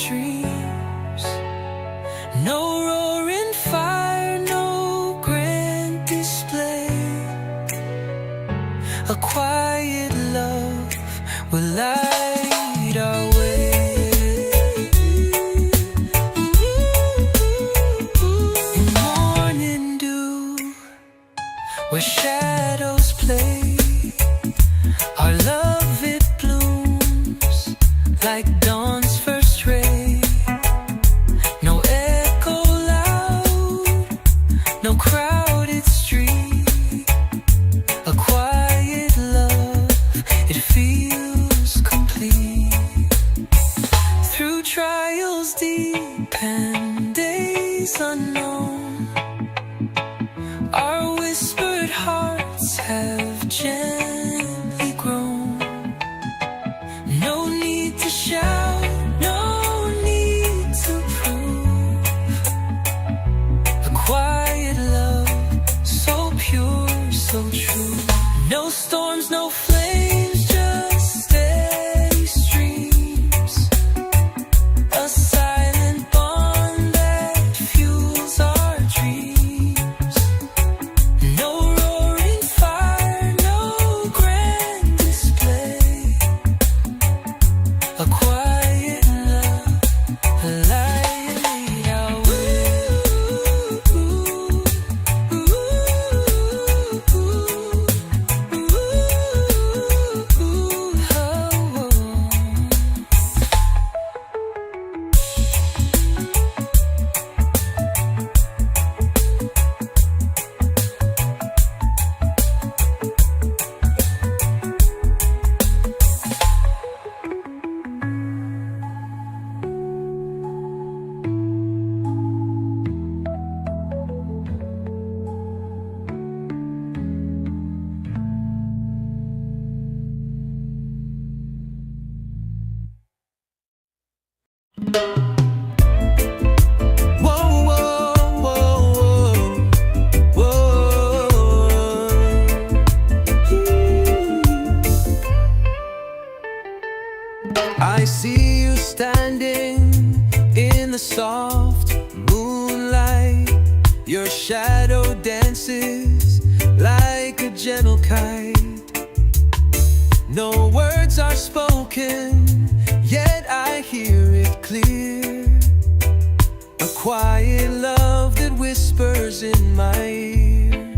dreams. No roaring fire, no grand display. A quiet love will light our way. In morning dew, where shadows play, our love it blooms like dawn's first ray. No echo loud, no crowded street. A quiet love, it feels complete. Through trials deep and days unknown, our whispered hearts have gently grown. No need to shout, no need to prove. A quiet love, so pure, so true. No storms, no flames, just steady streams. A silent bond that fuels our dreams. No roaring fire, no grand display. A quiet love, a light our way. Whoa, whoa, whoa, whoa, whoa. I see you standing in the soft moonlight. Your shadow dances like a gentle kite. No words are spoken, yet I hear it clear. A quiet love that whispers in my ear.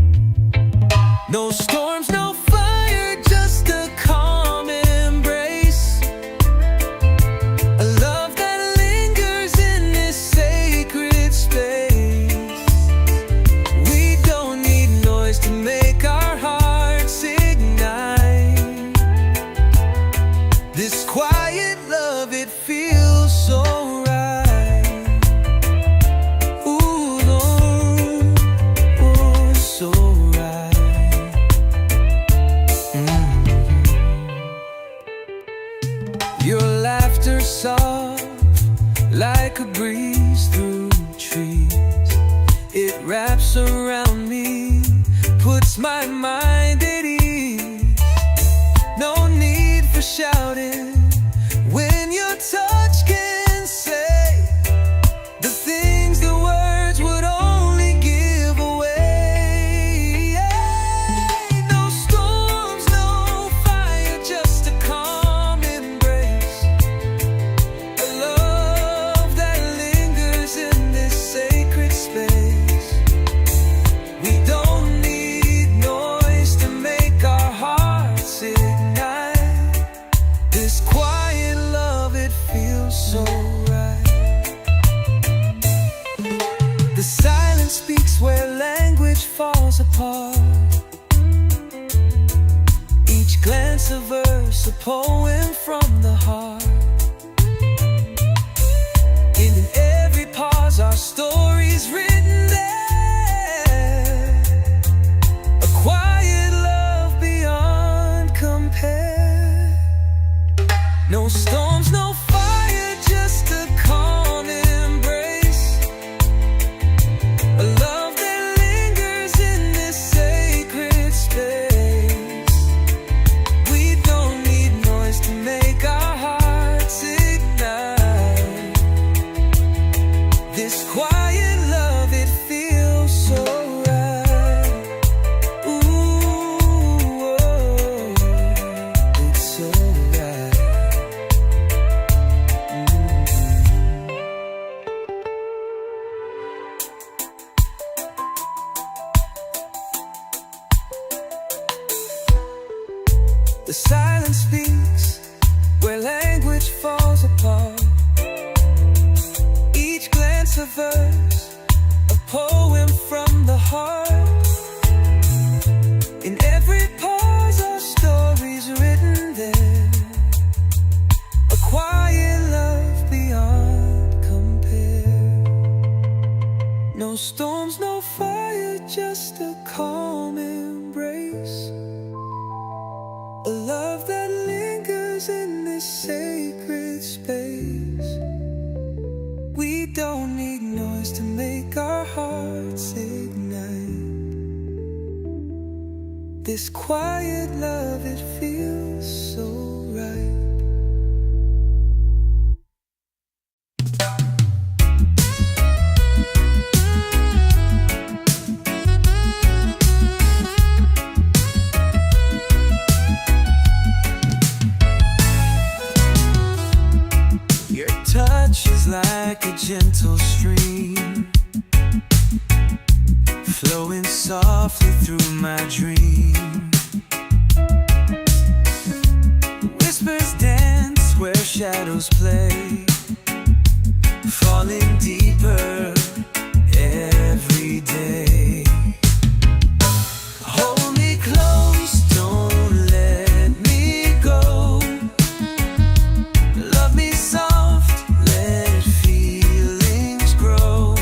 No storms, no fire, just a calm embrace. A love that lingers in this sacred space. We don't need noise to make our hearts ignite. This quiet love, it feels so right. Ooh, Lord, oh, so right. Your laughter soft like a breeze through trees. It wraps around me, puts my mind at ease. No need for shouting when your touch can say the things the words would only give away. No storms, no fire, just a calm embrace. A love that lingers in this sacred space. We don't need noise to make our hearts ignite. This quiet love, it feels so right. The silence speaks where language falls apart. Each glance a verse, a poem from the heart. In every pause, our story's written there. A quiet love beyond compare. No storms, no fire, just a calm embrace. A love that lingers in this sacred space. We don't need noise The silence speaks where language falls apart. Each glance a verse, a poem from the heart. In every pause our stories written there. A quiet love beyond compare. No storms, no fire, just a calm embrace. A love that lingers in this sacred space. We don't need noise to make our hearts ignite. This quiet love, it feels so right. Touch is like a gentle stream, flowing softly through my dream. Whispers dance where shadows play, falling deeper every day. Hold me close, don't let me go. Love me soft, let feelings grow.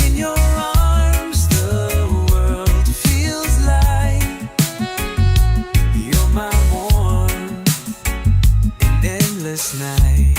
In your arms the world feels light. You're my warmth in endless night.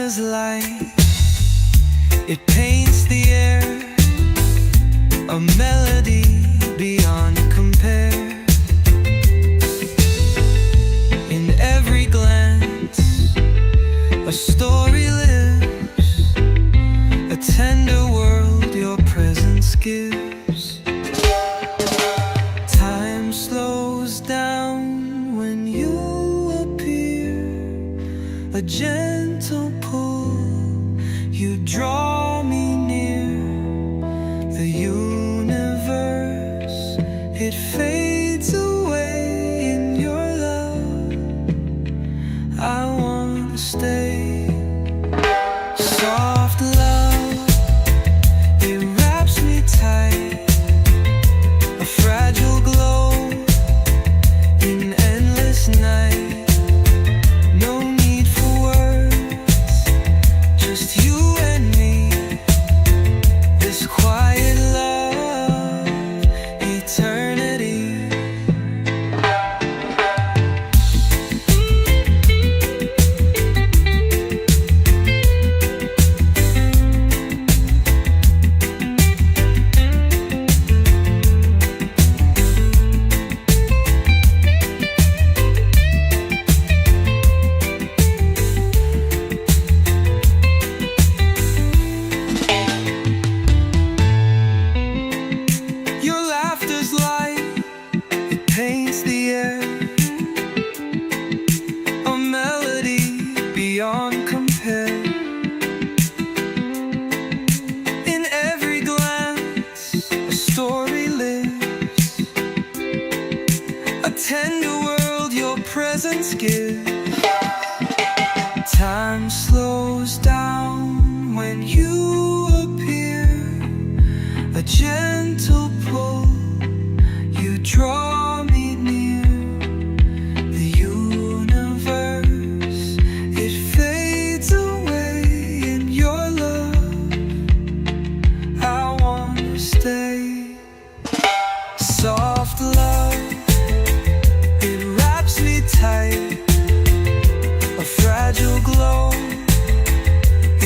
laughter's light, it paints the air, a melody beyond compare. In every glance, a story lives, a tender world your presence gives. Time slows down when you appear, a gentle pull, you draw me near. The universe, it fades away in your love. I wanna stay. Soft love, it wraps me tight, a fragile glow in endless night. No need for words, just you and me. This quiet love, eternity. Your laughter's light, it paints the air, a melody beyond compare. In every glance, a story lives, a tender world your presence gives. Time slows down when you appear, a gentle pull, you draw me near. The universe, it fades away in your love. I wanna stay. Soft love, it wraps me tight, a fragile glow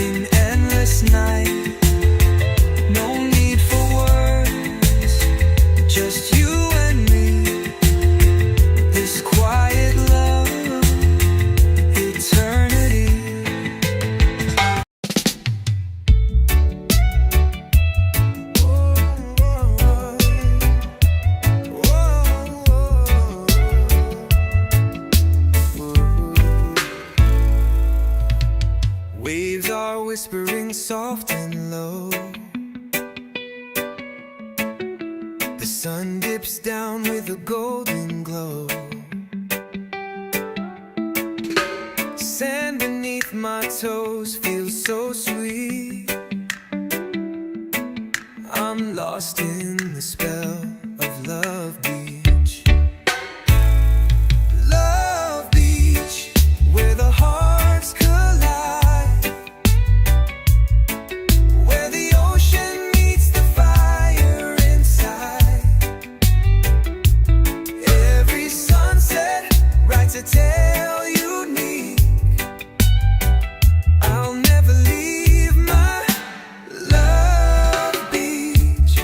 in endless night. No need for words, just you and me. This quiet love, eternity. Waves are whispering soft and low. The sun dips down with a golden glow. Sand beneath my toes feels so sweet. I'm lost in the spell of Love Beach. Love Beach, where the hearts collide, where the ocean meets the fire inside. Every sunset writes a tale unique. I'll never leave my Love Beach.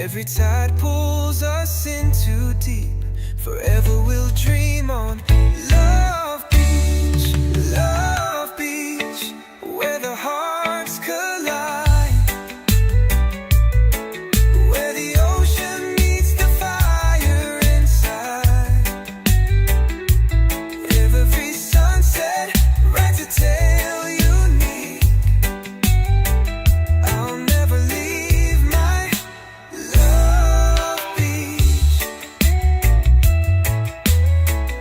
Every tide pulls us in too deep. Forever we'll dream on Love Beach, where the hearts collide, where the ocean meets the fire inside. Every sunset writes a tale unique. I'll never leave my love beach.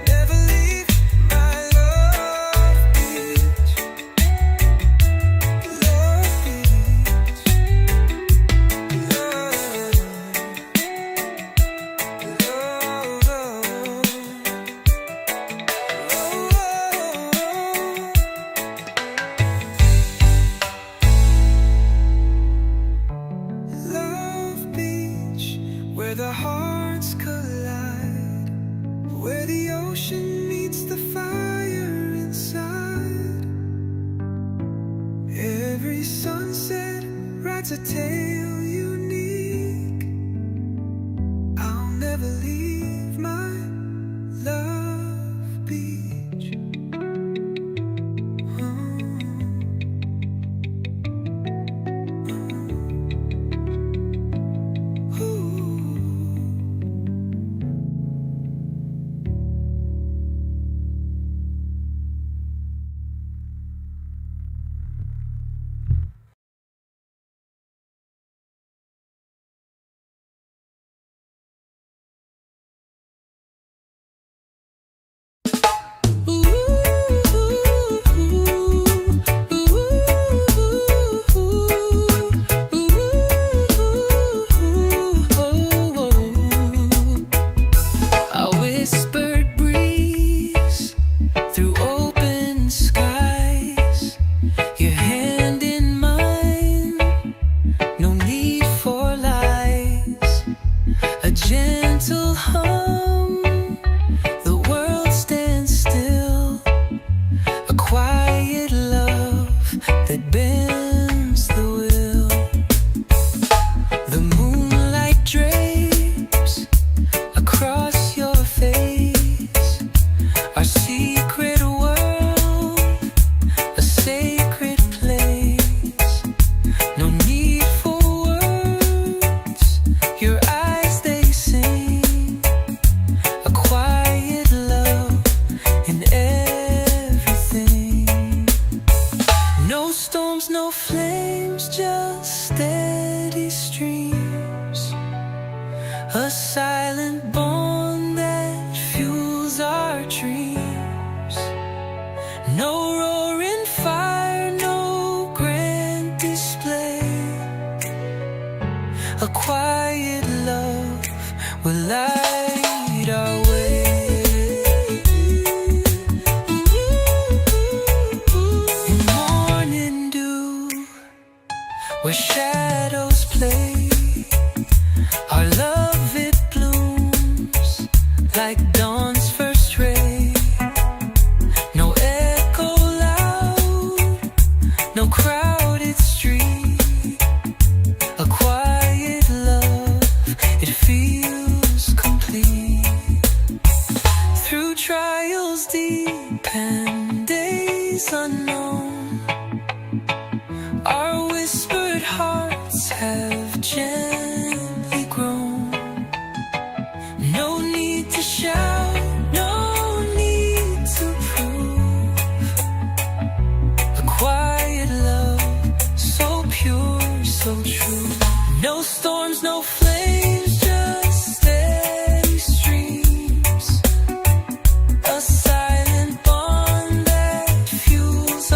Never leave my love beach. Love beach. Love beach, where the hearts collide, where the ocean meets the fire inside. Every sunset writes a tale unique. I'll never leave my love beach. A whispered breeze through open skies, your hand in mine, no need for lies. A gentle hum, the world stands still. A quiet love that bends the will. The moonlight drapes across your face, our secret world, a sacred place. No need for words, your eyes they sing. A quiet love in everything. No storms, no flames, just steady streams. A silent bond that fuels our dreams. No roaring fire, no grand display. A quiet love will light our way. In morning dew, where shadows play, our love it blooms like dawn's first ray. No echo loud, no crowded street. A quiet love, it feels complete. Through trials deep and days unknown, our whispered hearts have gently grown. No need to shout, no need to prove. A quiet love, so pure, so true. No storms, no flames, just steady streams. A silent bond that fuels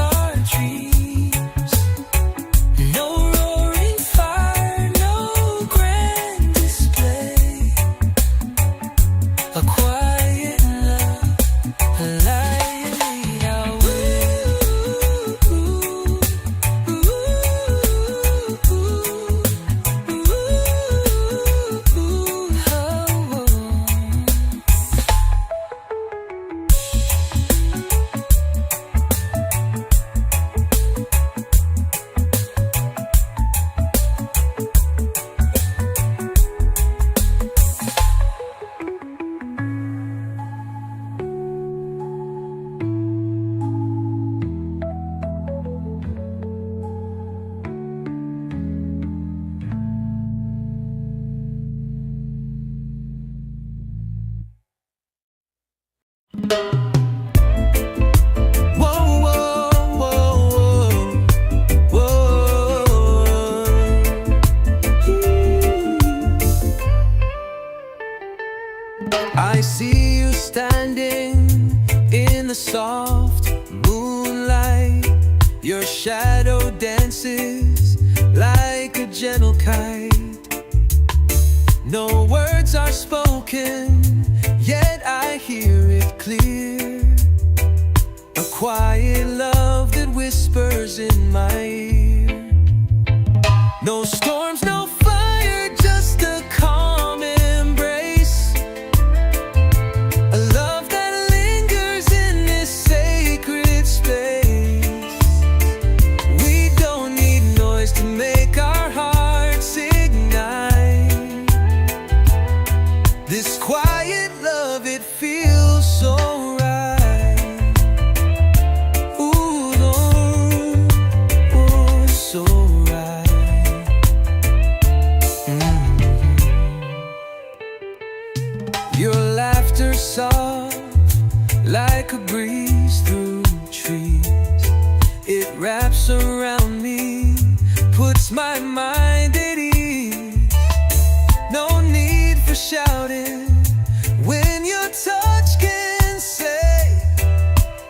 Whoa, whoa, whoa, whoa, whoa. I see you standing in the soft moonlight. Your shadow dances like a gentle kite. No words are spoken, yet I hear it clear. A quiet love that whispers in my ear. No storms, no fire, just a calm embrace. A love that lingers in this sacred space. We don't need noise to make our hearts ignite. This quiet love, it feels so right. Ooh, Lord, oh, so right. Your laughter soft like a breeze through trees. It wraps around me, puts my mind at ease. No need for shouting when your touch can say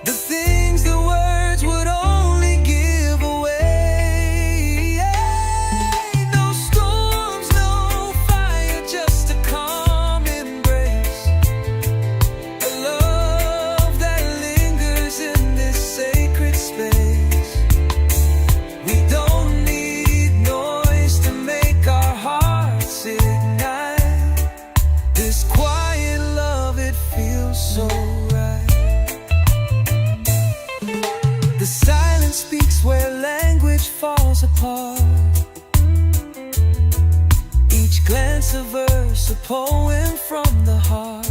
the things the words would only give away. Yeah. No storms, no fire, just a calm embrace. A love that lingers in this sacred space. We don't need noise to make our hearts ignite. This quiet love, it feels so right. The silence speaks where language falls apart. Each glance a verse, a poem from the heart.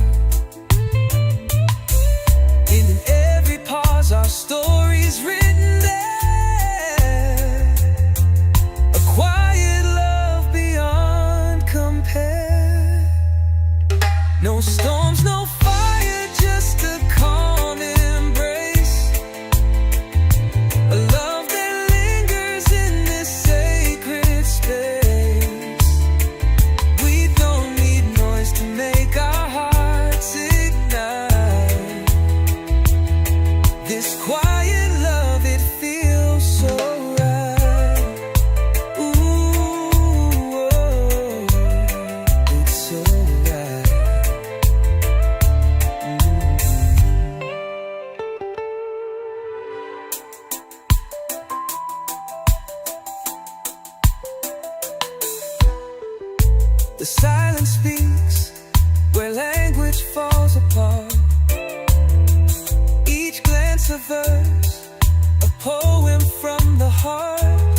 In every pause, our story's written there. A quiet love beyond compare. No storms, no fire, just a calm embrace. A love that lingers in this sacred space. We don't need noise to make our hearts ignite. This quiet love, it feels so right. Ooh, oh, it's so right. The silence speaks where language falls apart. Each glance a verse, a poem from the heart.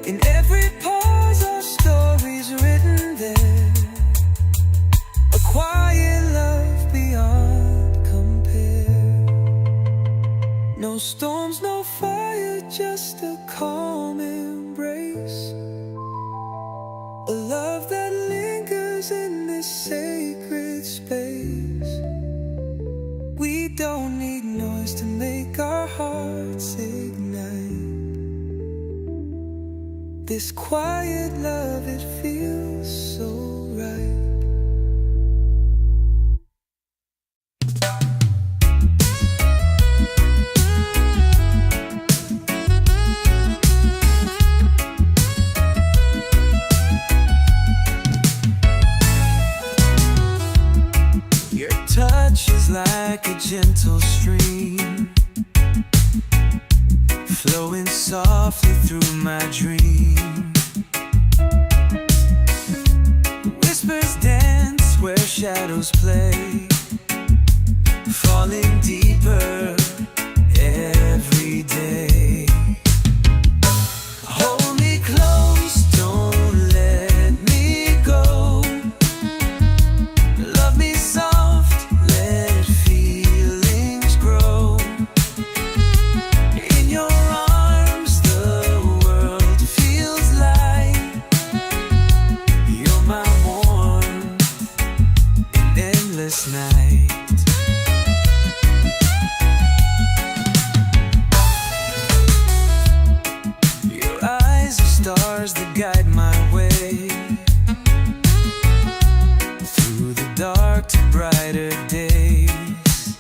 In every pause, our story's written there. A quiet love beyond compare. No storms, no fire, just a calm embrace. A love that lingers in this sacred space. We don't need noise to make our hearts ignite. This quiet love, it feels so right. Your touch is like a gentle stream, flowing softly through my dream. Whispers dance where shadows play, falling deeper every day. Hold me close, don't let me go. Love me soft, let feelings grow. In your arms the world feels light. You're my warmth in endless night. stars that guide my way through the dark to brighter days.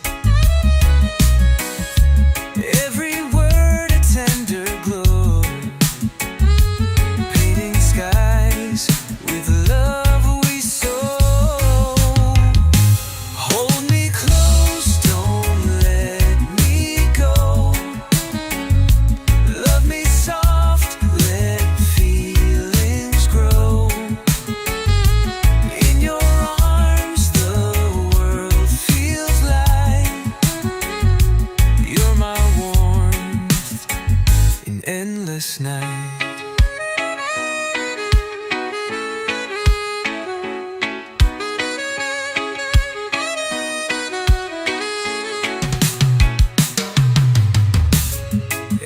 Every word a tender glow, painting skies with love we sow. Hold me close, don't let me go. Love me soft, let feelings grow. In your arms the world feels light. You're my warmth in endless night.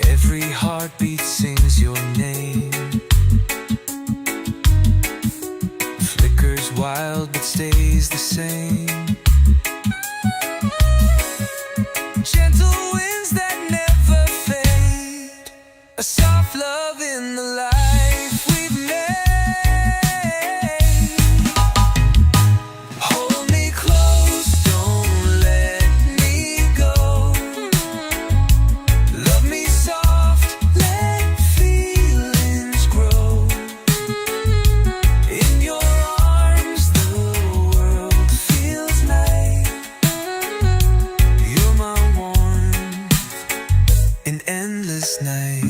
Every heartbeat sings your name, flickers wild but stays the same. Gentle winds that never fade, a soft love in the life we've made. Hold me close, don't let me go. Love me soft, let feelings grow. In your arms the world feels light. You're my warmth in endless night.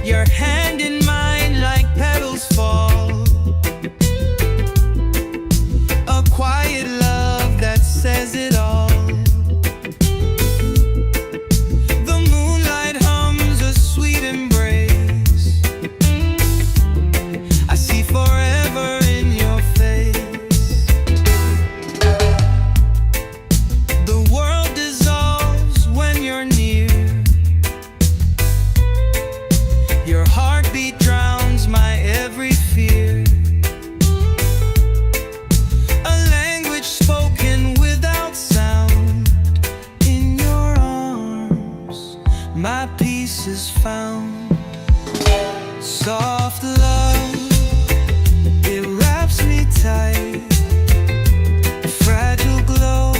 Your hand in mine like petals fall, a quiet love that says it all. The moonlight hums a sweet embrace. I see forever in your face. The world dissolves when you're near. Your heartbeat drowns my every fear. A language spoken without sound. In your arms, my peace is found. Soft love, it wraps me tight. A fragile glow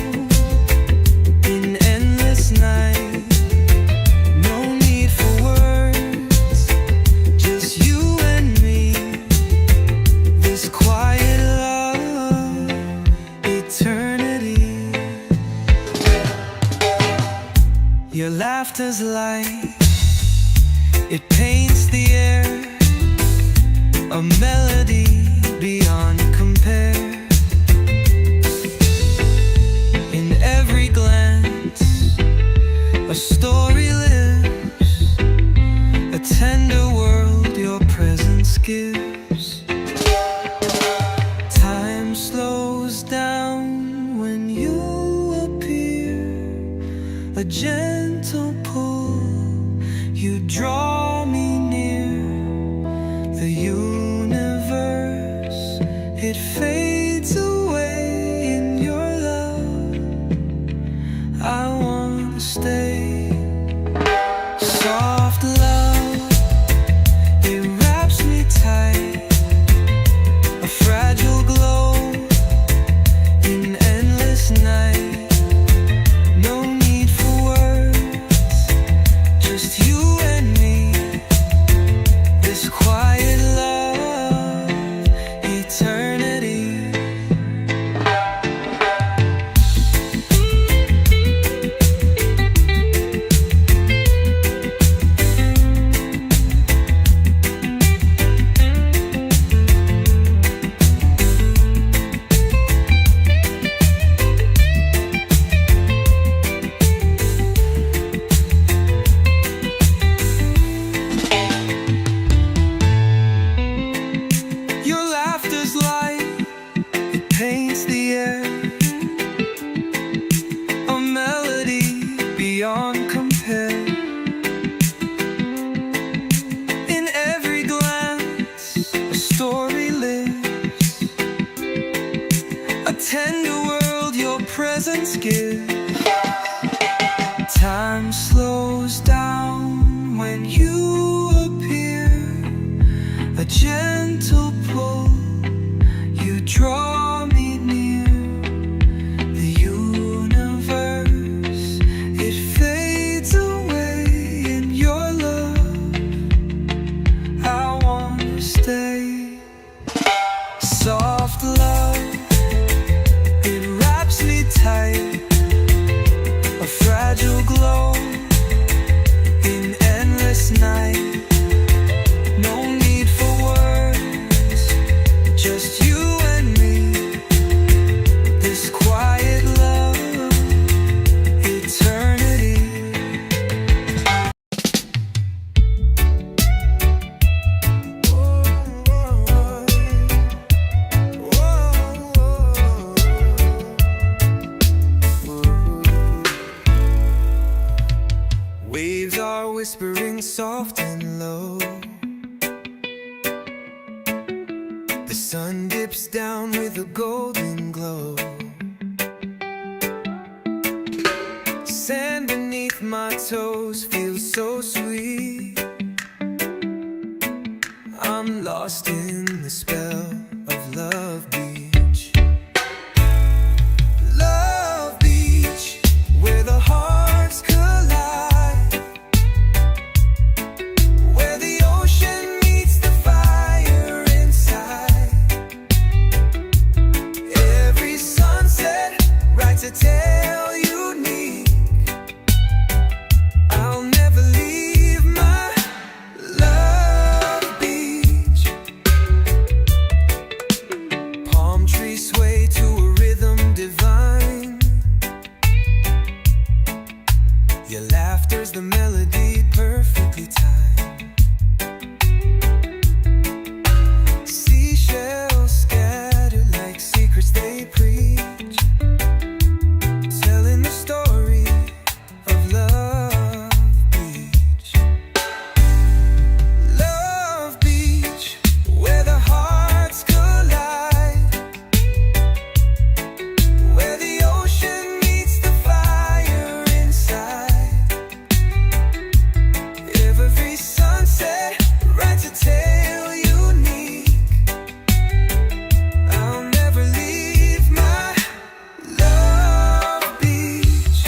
in endless night. No need for words, just you and me. This quiet love, eternity. Your laughter's light, it paints the air. A melody beyond compare. In every glance, a story lives. A tender world your presence gives. Time slows down when you appear. A gentle pull, you draw me near. The universe, it fades away in your love. I want to stay. Soft love, it wraps me tight. A fragile glow in endless night. No need for words, just you and me. This quiet love, seasons give. Time slows down when you appear, a gentle pull, you draw me near. The universe, it fades away in your love. I wanna stay. Soft love, it wraps me tight, a fragile glow in endless night. No need for words, just you and me. This quiet love, eternity. Waves are whispering soft and low. The sun dips down with a golden glow. Sand beneath my toes feels so sweet. I'm lost in the spell of Love Beach. Love Beach, where the hearts collide, where the ocean meets the fire inside. Every sunset writes a tale unique. I'll never leave my Love Beach. Palm trees sway to a rhythm divine. Your laughter's the melody perfectly timed. Seashells scattered like secrets they preach, telling the story of Love Beach. Love Beach, where the hearts collide, where the ocean meets the fire inside. Every sunset writes a tale unique. I'll never leave my Love Beach.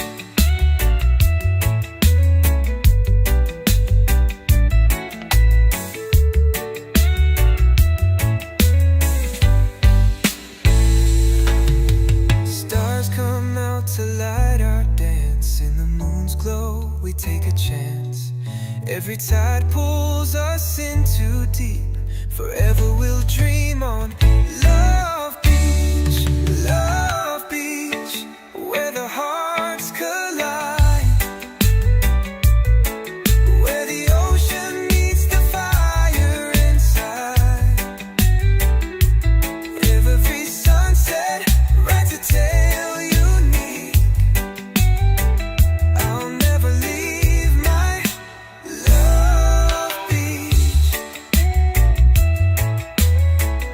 Stars come out to light our dance. In the moon's glow, we take a chance. Every tide pulls us in too deep. Forever we'll dream on Love Beach. Love Beach, where the hearts collide, where the ocean meets the fire inside. Every sunset writes a tale unique. I'll never leave my Love Beach.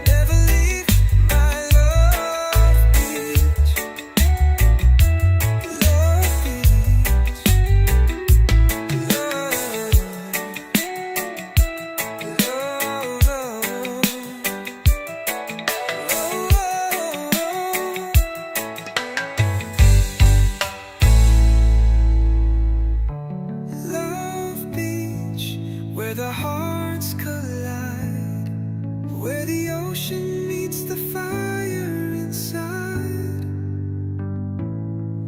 Never leave my Love Beach. Love Beach. Love Beach, where the hearts collide, where the ocean meets the fire inside.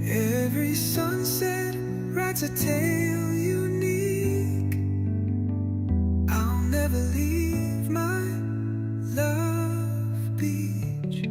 Every sunset writes a tale unique. I'll never leave my Love Beach.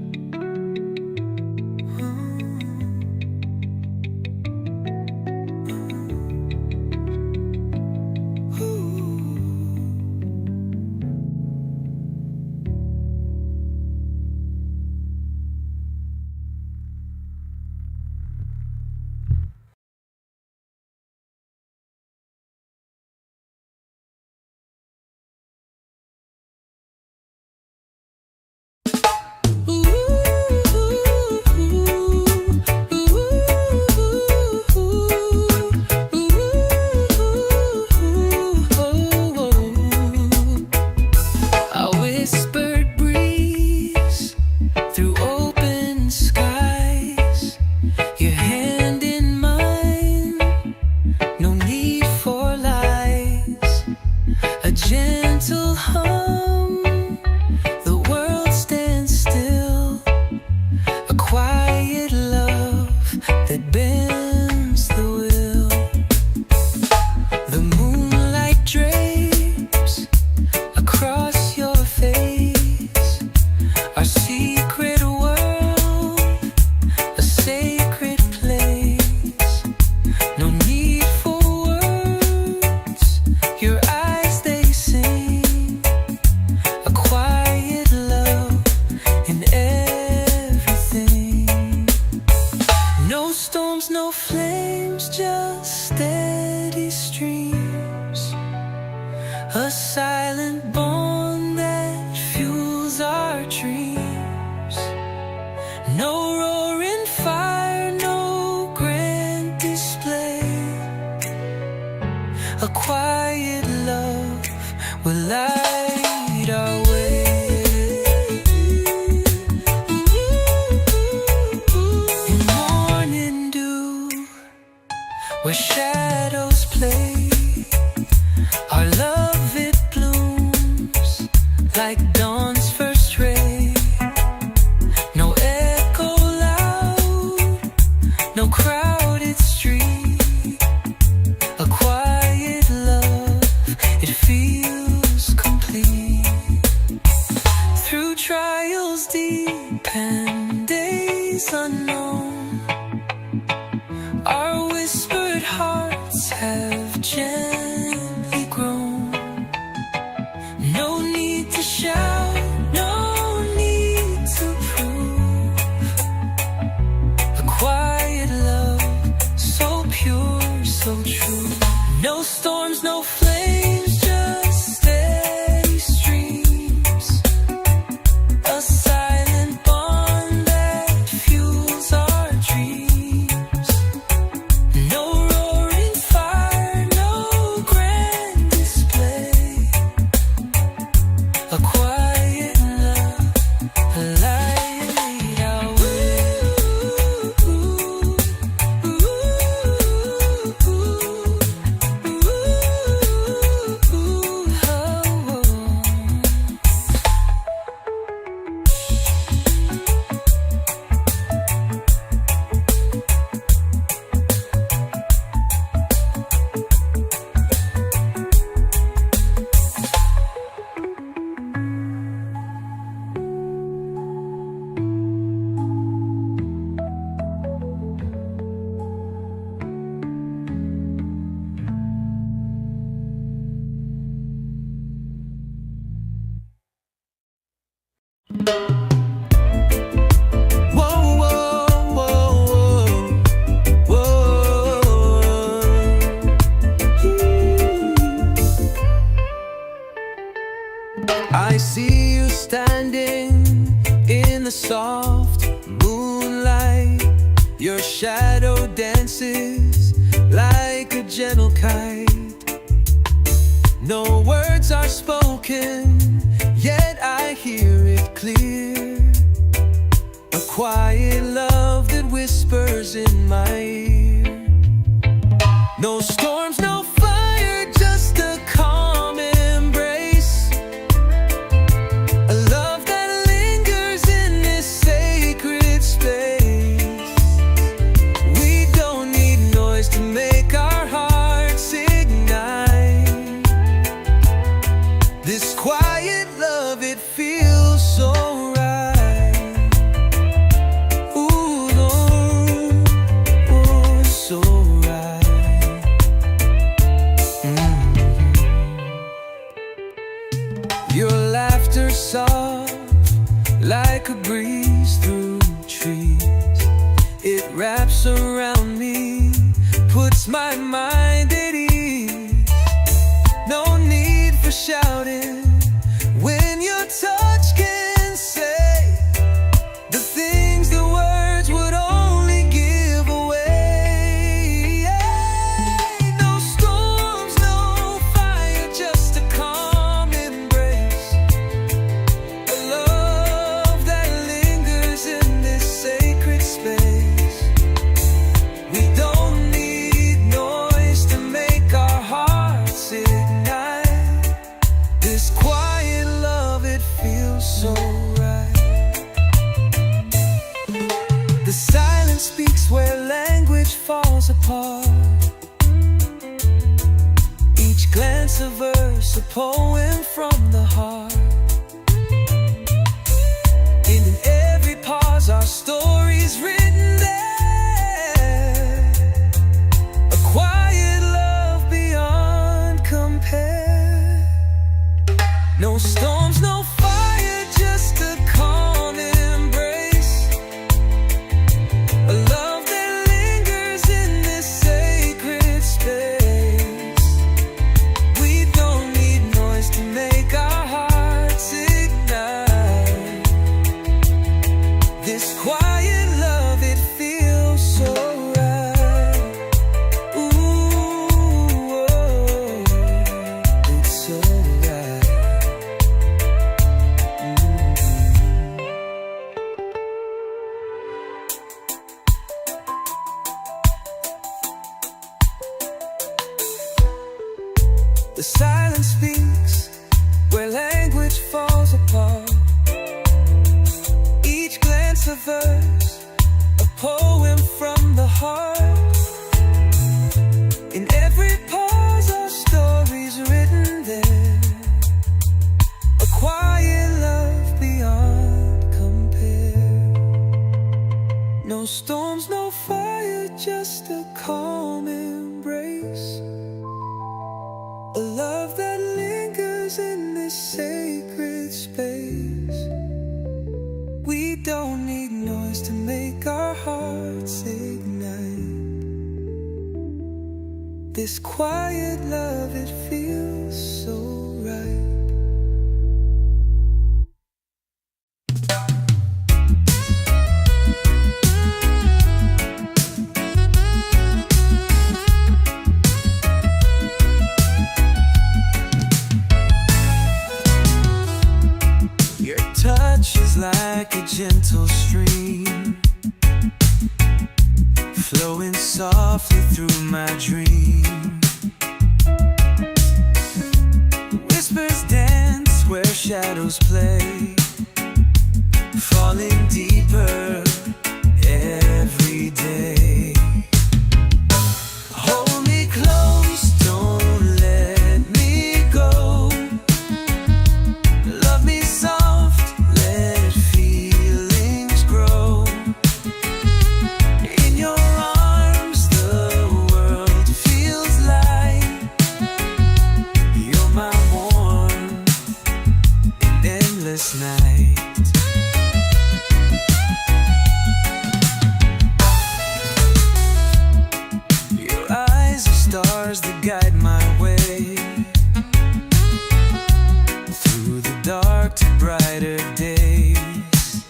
our way. In morning dew, where shadows play, our love it blooms like dawn's first ray. No echo loud, no crowded street, a quiet love, it feels complete. Through trials deep and days unknown, our whispered hearts have gently grown. No need to shout, no need to prove. A quiet love, so pure, so true. No storms, no flames, just steady streams. A silent bond that fuels our dreams. No roaring fire, no grand display. A quiet love, a light our way. Whoa, whoa, whoa, whoa. I see you standing in the soft moonlight. Your shadow dances like a gentle kite. No words are spoken, yet I hear it clear. A quiet love that whispers in my ear. No storms, no fire, just a calm embrace. A love that lingers in this sacred space. We don't need noise to make our hearts ignite. This quiet love, it feels so right. Ooh, Lord, oh, so right. Your laughter soft like a breeze through trees. It wraps around me, puts my mind at ease. No need for shouting when your touch can say the things the words would only give away. No storms, no fire, just a calm embrace. A love that lingers in this sacred space. We don't need noise to make our hearts ignite. This quiet love, it feels so right. The silence speaks where language falls apart. Each glance a verse, a poem from the heart. In every pause, our story's written there. A quiet love beyond compare. No storms, no fire, just a calm embrace. A love that lingers in this sacred space. We don't need noise to make our hearts ignite. This quiet love, it feels so right. Ooh, oh, it's so right. No storms, no fire, just a calm embrace. A love that lingers in this sacred space. We don't need noise to make our hearts ignite. This quiet love, it feels so right. Touch is like a gentle stream, flowing softly through my dream. Whispers dance where shadows play, falling deeper every day. Hold me close, don't let me go. Love me soft, let feelings grow. In your arms the world feels light. You're my warmth in endless night. Your eyes are stars that guide my way, through the dark to brighter days.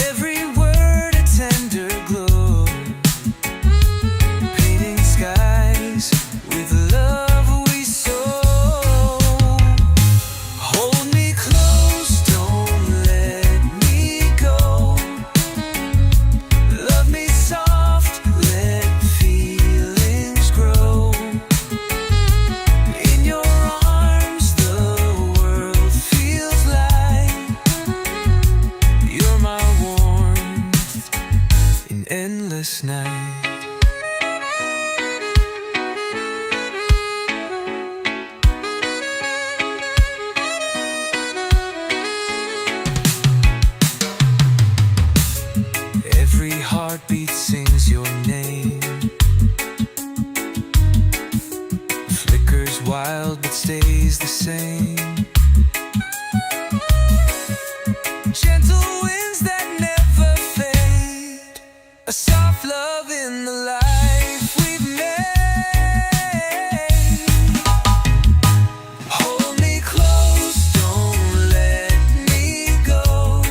Every word a tender glow, painting skies with love we sow. Hold me close, don't let me go. Love me soft, let feelings grow. In your arms the world feels light. You're my warmth in endless night. Every heartbeat sings your name, flickers wild but stays the same. Gentle winds that never fade, a soft love in the life we've made. Hold me close, don't let me go.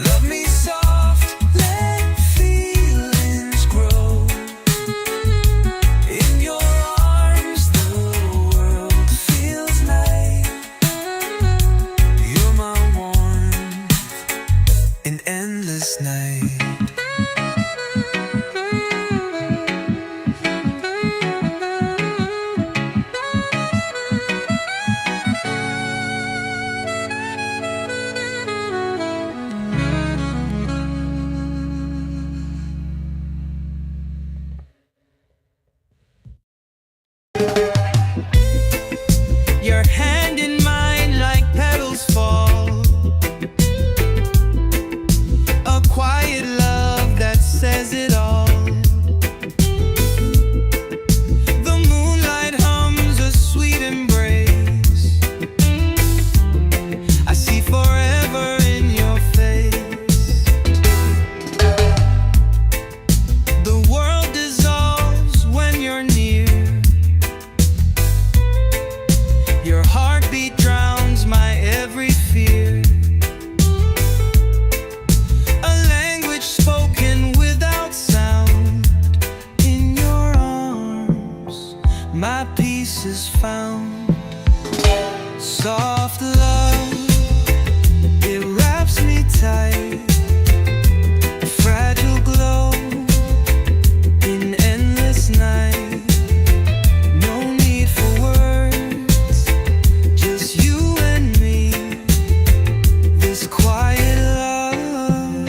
Love me soft, let feelings grow. In your arms the world feels light. You're my warmth in endless night. Your hand in mine like petals fall, a quiet love that says it all. The moonlight hums a sweet embrace. I see forever in your face. The world dissolves when you're near. Your heartbeat drowns my every fear. A language spoken without sound. In your arms, my peace is found. Soft love, it wraps me tight. A fragile glow in endless night. No need for words, just you and me. This quiet love,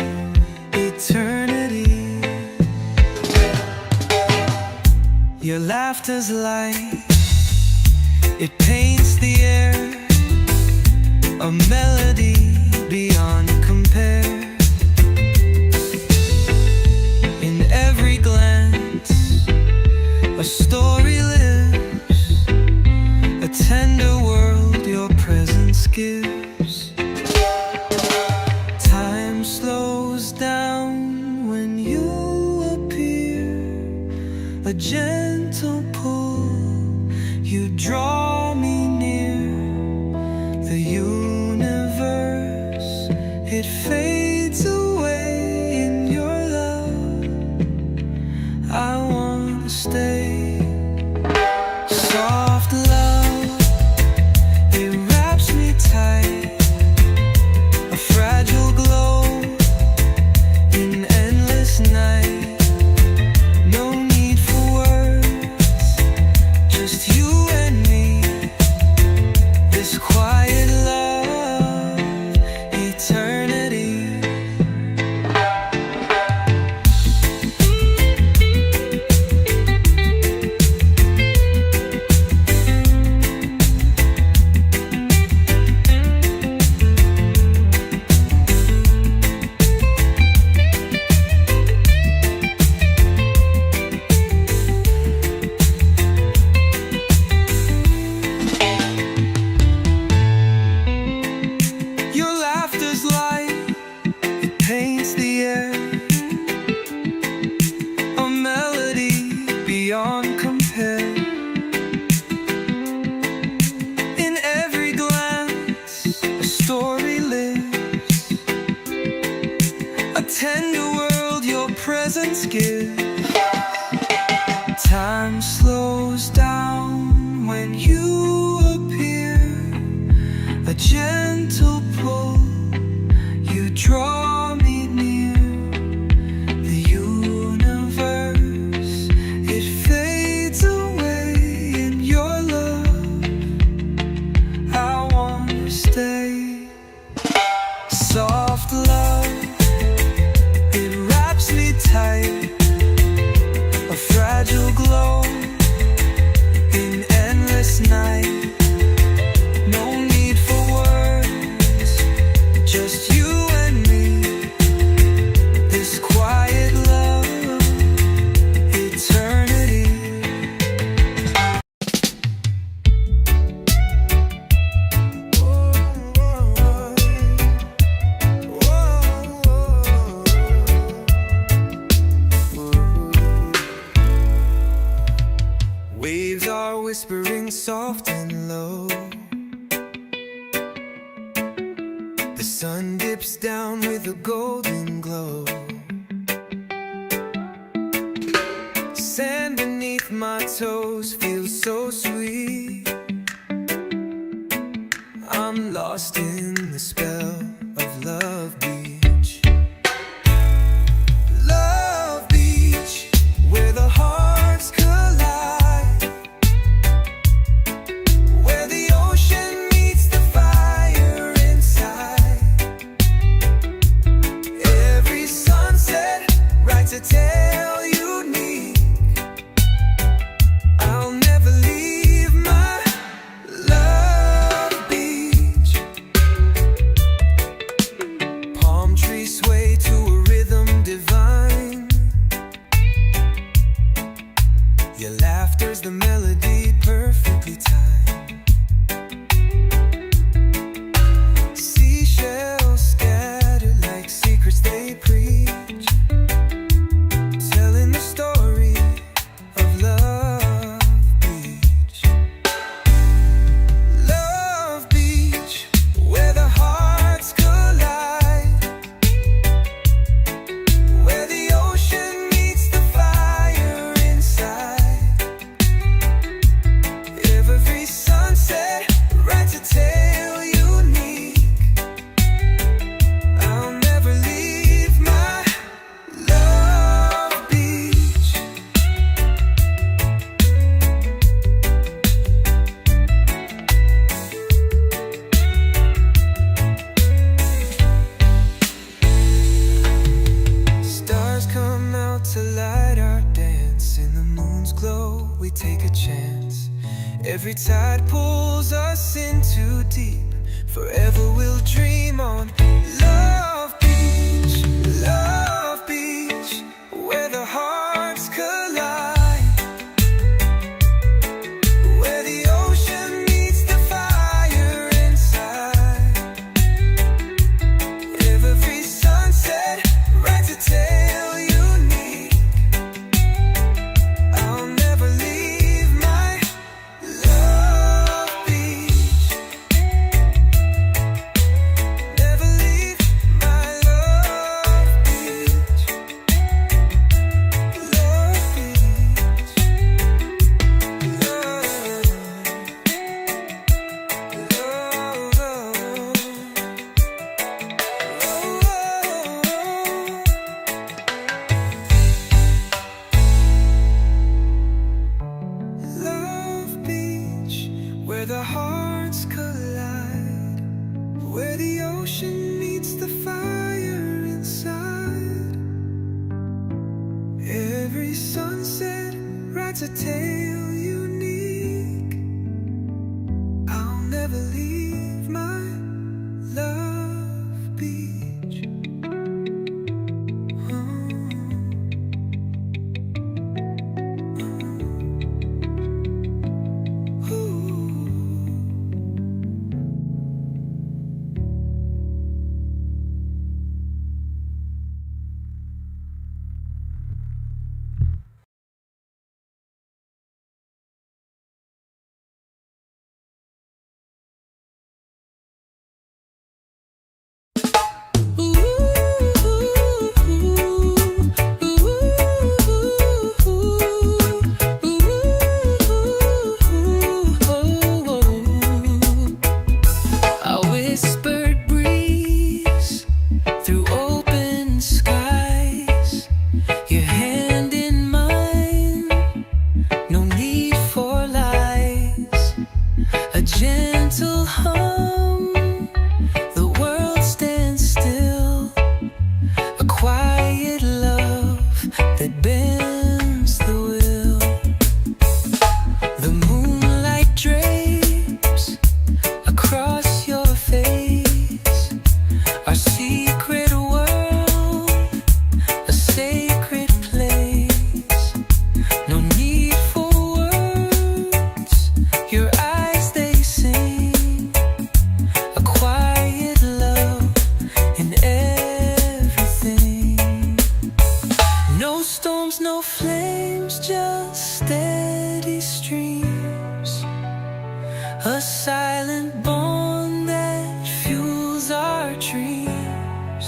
eternity. Your laughter's light, it paints the air, a melody beyond compare. gives. Time slows down when you appear, a gentle pull, you draw me near. The universe, it fades away in your love. I want to stay. Soft love, it wraps me tight, a fragile glow in endless night. No need for words, just you and me. This quiet love, eternity. Your laughter's light, it paints the air, a melody beyond compare. In every glance, a story lives, a tender world your presence gives. Time slows down when you appear, a gentle pull, you draw me near. The universe, it fades away in your love. I want to stay. Soft love, it wraps me tight, a fragile glow in endless night. No need for words, just you and me. This quiet love, eternity. Waves are whispering soft and low. The sun dips down with a golden glow. Sand beneath my toes feels so sweet. I'm lost in the spell of Love Beach. Love Beach, where the hearts collide, where the ocean meets the fire inside. Every sunset writes a tale unique. I'll never leave my Love Beach. Palm trees sway to a rhythm divine. Your laughter's the melody perfectly timed. Seashells scattered like secrets they preach, telling the story of Love Beach. Love Beach, where the hearts collide, where the ocean meets the fire inside. Every sunset writes a tale unique. I'll never leave my Love Beach. Stars come out to light our dance. In the moon's glow, we take a chance. Every tide pulls us in too deep. Forever we'll dream on. Love Beach, Love Beach, where the hearts collide, where the ocean meets the fire inside. hearts collide, where the ocean meets the fire inside. Every sunset writes a tale unique. I'll never leave my love beach. Gentle hum, the world stands still. A quiet love that bends the will. The moonlight drapes across your face. Our secret world, a sacred place. No need for words, your eyes they sing. A quiet love in everything. No storms, no flames, just steady streams. A silent bond that fuels our dreams.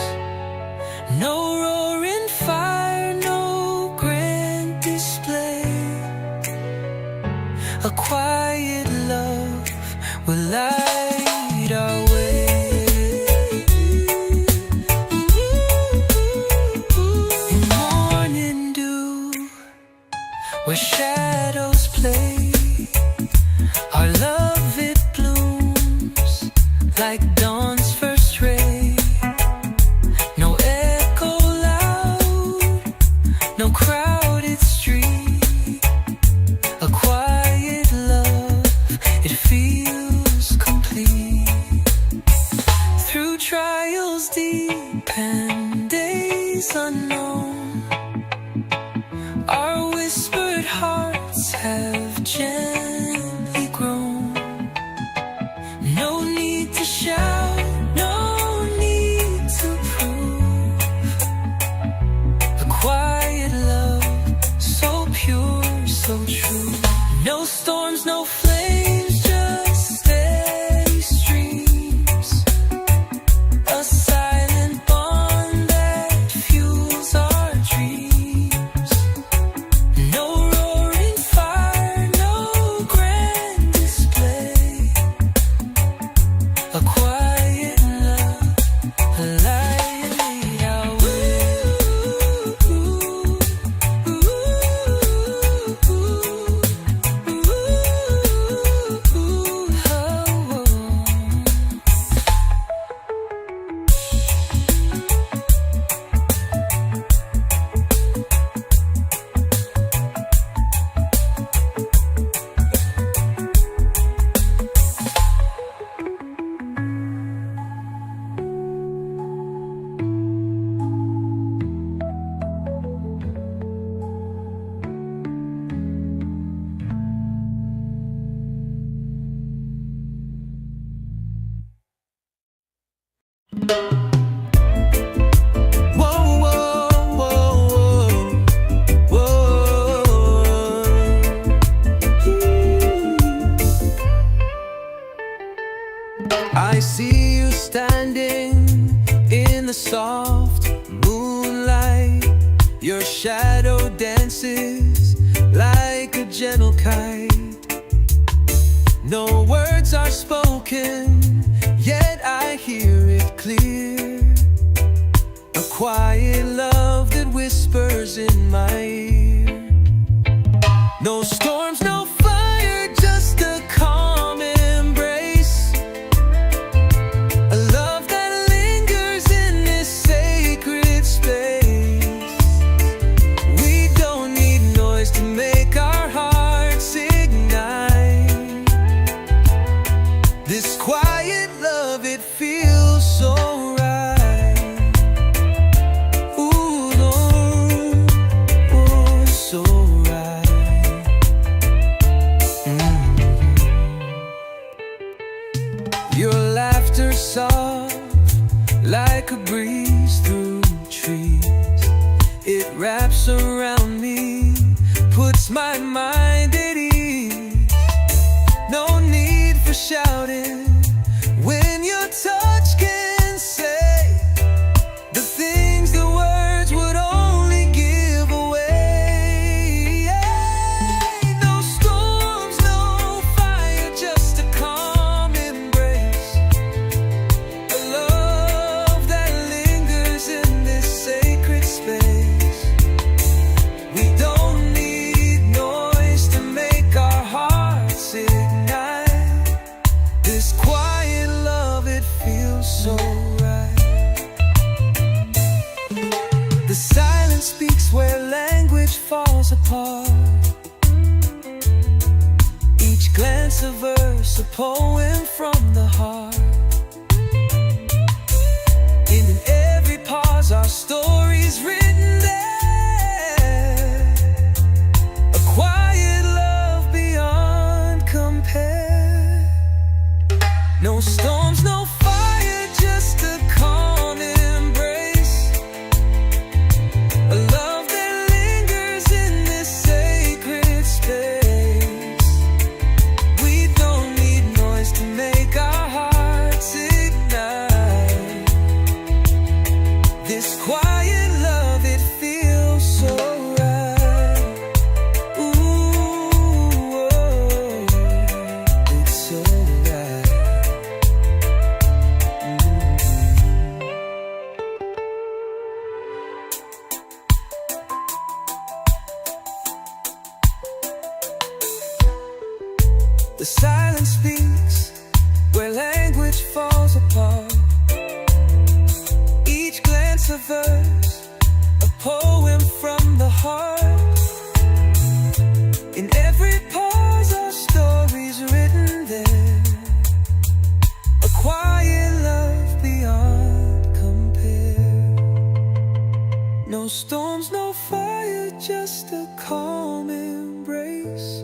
No roaring fire, no grand display. A quiet love will light our way. In morning dew, where shadows play, our love it blooms like dawn's first ray. No echo loud, no crowded street. A quiet love, it feels complete. Through trials deep and days unknown, our whispered hearts have gently grown. No need to shout, no need to prove. A quiet love, so pure, so true. No storms, no flames, just steady streams. A silent bond that fuels our dreams. No roaring fire, no grand display. A quiet love, a light our way. Whoa, whoa, whoa, whoa, I see you standing in the soft moonlight. Your shadow dances like a gentle kite. No words are spoken, yet I hear it clear. A quiet love that whispers in my ear. No storms, no fire, just a calm embrace. it feels so right. Ooh, Lord, oh, so right. Your laughter soft like a breeze through trees. It wraps around me, puts my mind at ease. No need for shouting when your touch can say the things the words would only give away. No storms, no fire, just a calm embrace. A love that lingers in this sacred space. We don't need noise to make our hearts ignite. This quiet love, it feels so right. The silence speaks where language falls apart. Each glance a verse, a poem from the heart. And in every pause our story's written there. A quiet love beyond compare. No storms, no fire, just a calm embrace. A love that lingers in this sacred space. We don't need noise to make our hearts ignite. This quiet love, it feels so right. Ooh, oh, it's so right. The silence speaks where language falls apart. Each glance a verse, a poem from the heart. In every pause our story's written there. A quiet love beyond compare. No storms, no fire, just a calm embrace.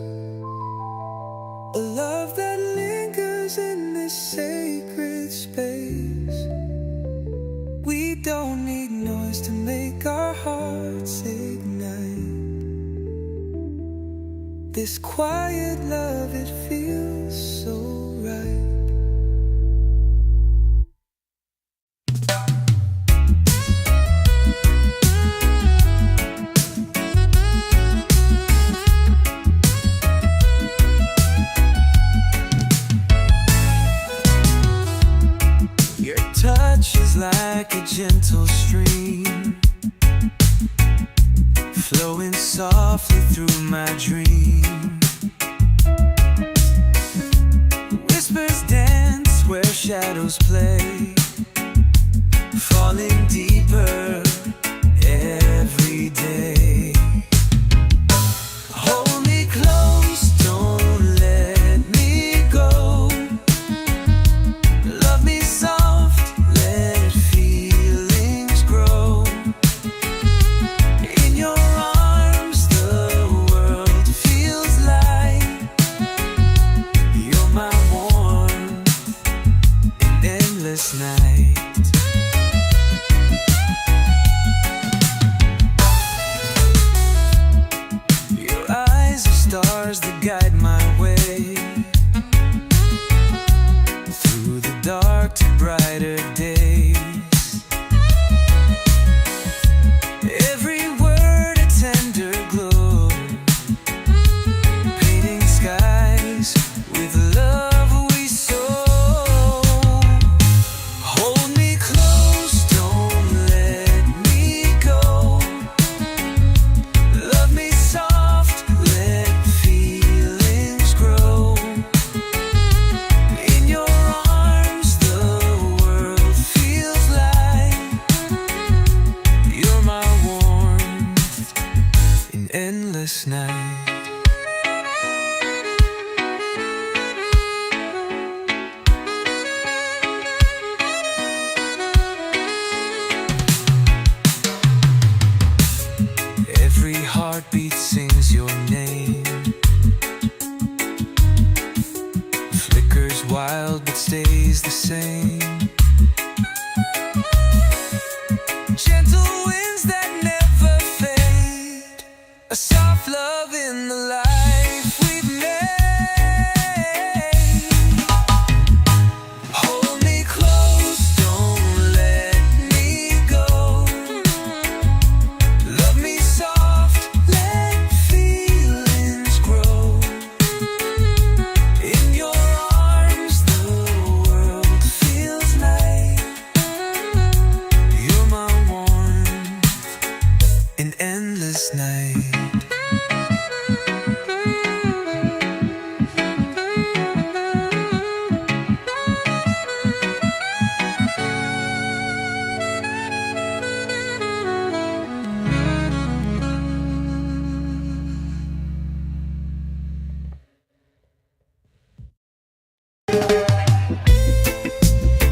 A love that lingers in this sacred space. We don't need noise to make our hearts ignite. This quiet love, it feels so right. Your touch is like a gentle stream, flowing softly through my dream. Whispers dance where shadows play, falling deeper every day. Hold me close, don't let me go. Love me soft, let feelings grow. In your arms the world feels light. You're my warmth in endless night. wild but stays the same. Gentle winds that never fade, a soft love in the life we've made. Hold me close, don't let me go. Love me soft, let feelings grow. In your arms the world feels light. You're my warmth, an endless night.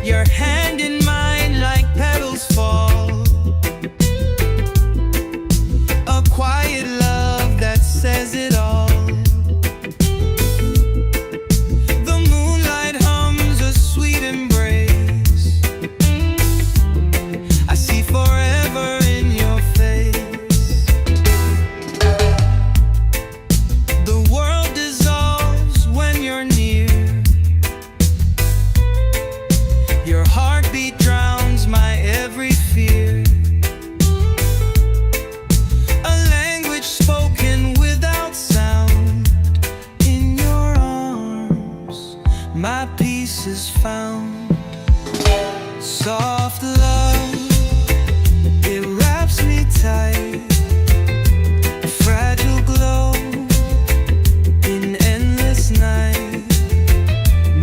Your hand in mine like petals fall, a quiet love that says it all. The moonlight hums a sweet embrace. I see forever in your face. The world dissolves when you're near. Your heartbeat drowns my every fear. A language spoken without sound. In your arms, my peace is found. Soft love, it wraps me tight. A fragile glow in endless night.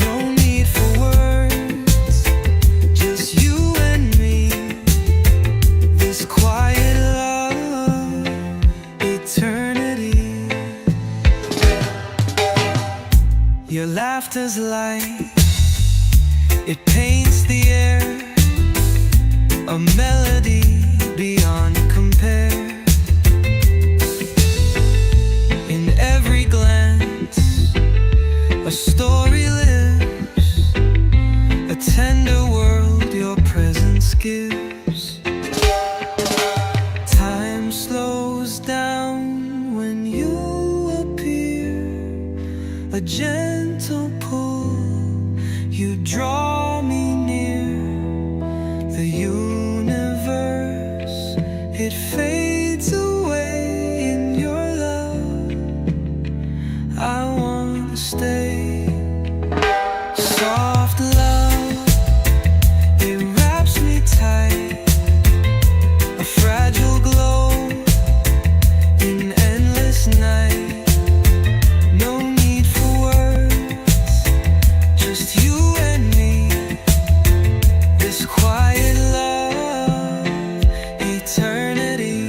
No need for words, just you and me. This quiet love, eternity. Your laughter's light, it paints the air. A melody beyond compare. In every glance, a story lives. A tender world your presence gives. Time slows down when you appear. A gentle pull, you draw me near. The universe, it fades away in your love. I wanna stay. Soft love, it wraps me tight. A fragile glow in endless night. No need for words, just you and me. This quiet love, eternity.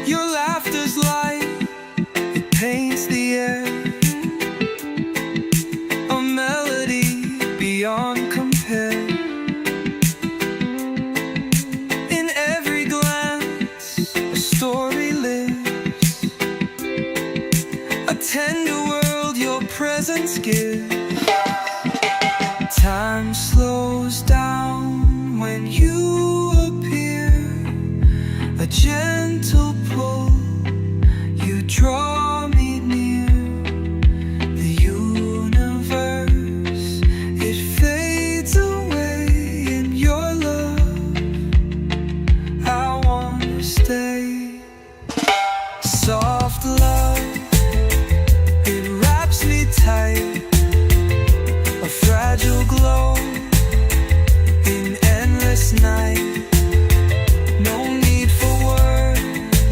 Your laughter's light, it paints the air. A melody beyond compare. In every glance, a story lives. A tender world your presence gives. Time slows down when you appear. A gentle pull, you draw me near. The universe, it fades away in your love. I wanna stay. Soft love, it wraps me tight. A fragile glow in endless night. No need for words,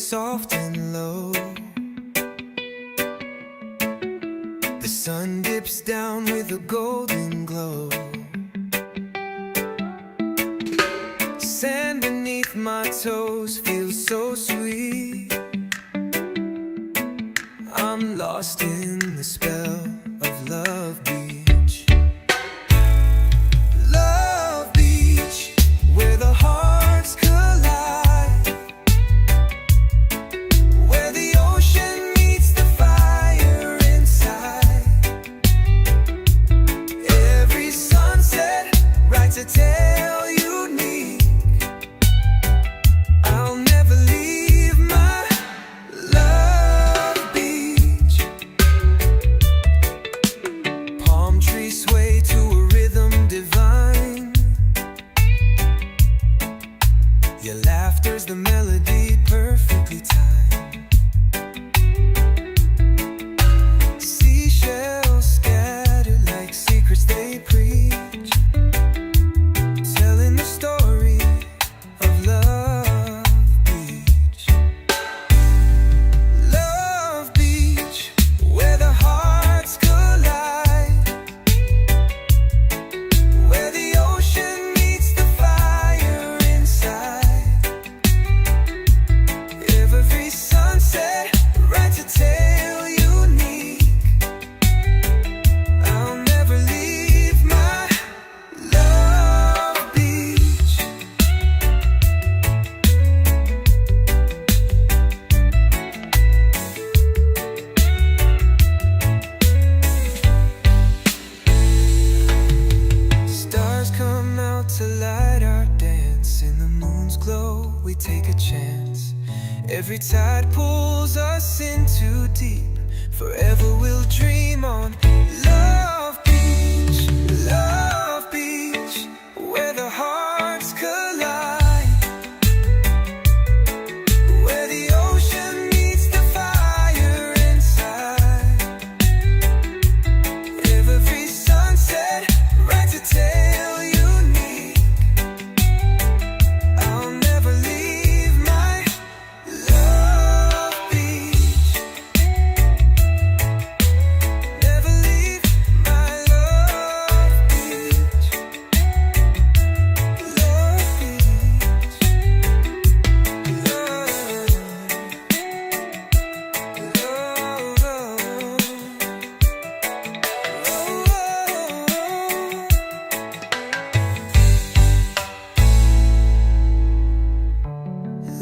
soft and low. The sun dips down with a golden glow. Sand beneath my toes feels so sweet. I'm lost in the spell of Love Beach. Love Beach, where the hearts collide, where the ocean meets the fire inside. Every sunset writes a tale unique. I'll never leave my Love Beach. Palm trees sway to a rhythm divine. Your laughter's the melody perfectly timed. Seashells scattered like secrets they preach, telling the story of Love Beach. Love Beach, where the hearts collide, where the ocean meets the fire inside. Every sunset writes a tale unique. I'll never leave my Love Beach. Stars come out to light our dance. In the moon's glow, we take a chance. Every tide pulls us in too deep. Forever we'll dream on Love Beach. Love Beach, where the hearts collide, where the ocean meets the fire inside. Every sunset writes a tale unique. I'll never leave my Love Beach. Never leave my Love Beach. Love Beach.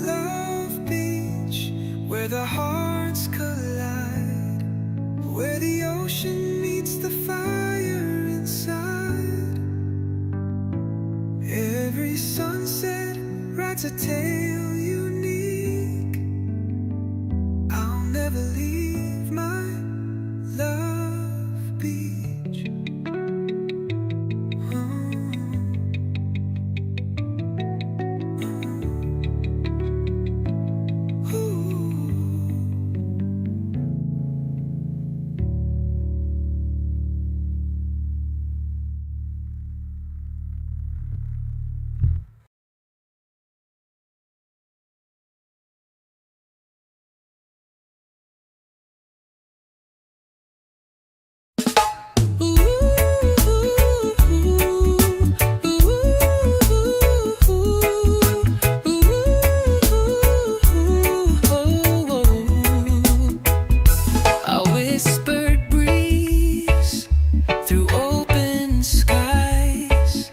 Love Beach, where the hearts collide, where the ocean meets the fire inside. Every sunset writes a tale unique. I'll never leave my Love Beach. A whispered breeze through open skies,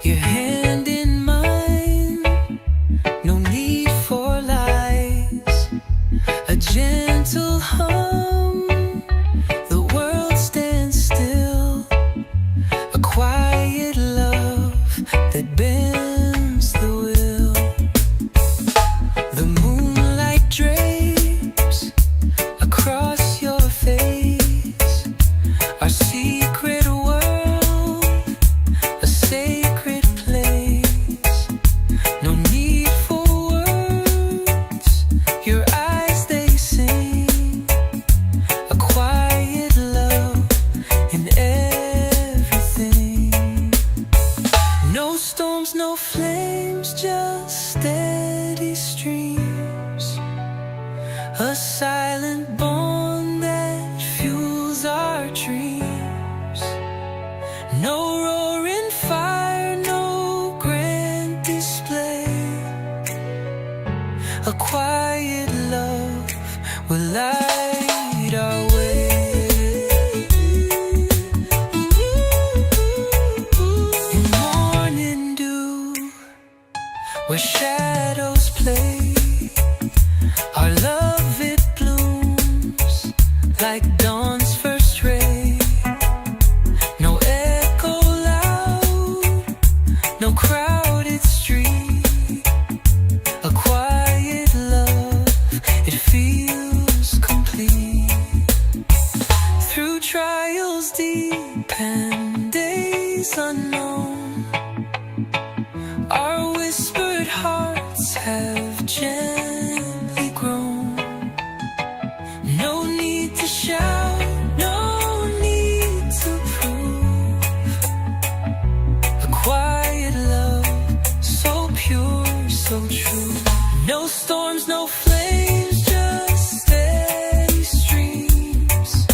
your hand in mine, no need for lies. A gentle hum, the world stands still. A quiet love that bends the will. The moonlight drapes across your face, our secret world, a sacred place. No need for words, your eyes they sing. A quiet love in everything. No storms, no flames, just steady streams. a silent bond that fuels our dreams. No roaring fire, no grand display, a quiet love will light our way. In morning dew, where shadows play, our love it blooms like dawn's first ray. No echo loud, no crowded street, a quiet love, it feels complete. Through trials deep and days unknown, our whispered hearts have gently grown. No need to shout, no need to prove, a quiet love, so pure, so true. No storms, no flames, just steady streams,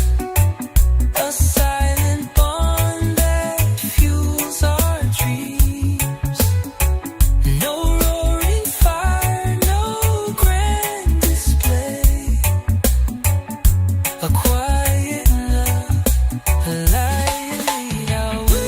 a silent bond that fuels our dreams. No roaring fire, no grand display, a quiet love, a light our way.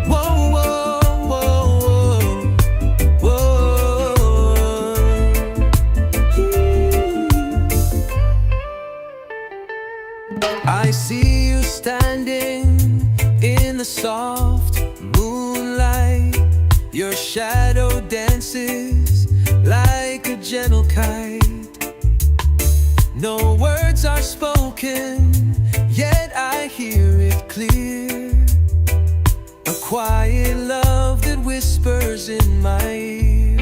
Whoa, whoa, whoa, whoa, I see you standing in the soft moonlight. Your shadow dances like a gentle kite. No words are spoken, yet I hear it clear. A quiet love that whispers in my ear.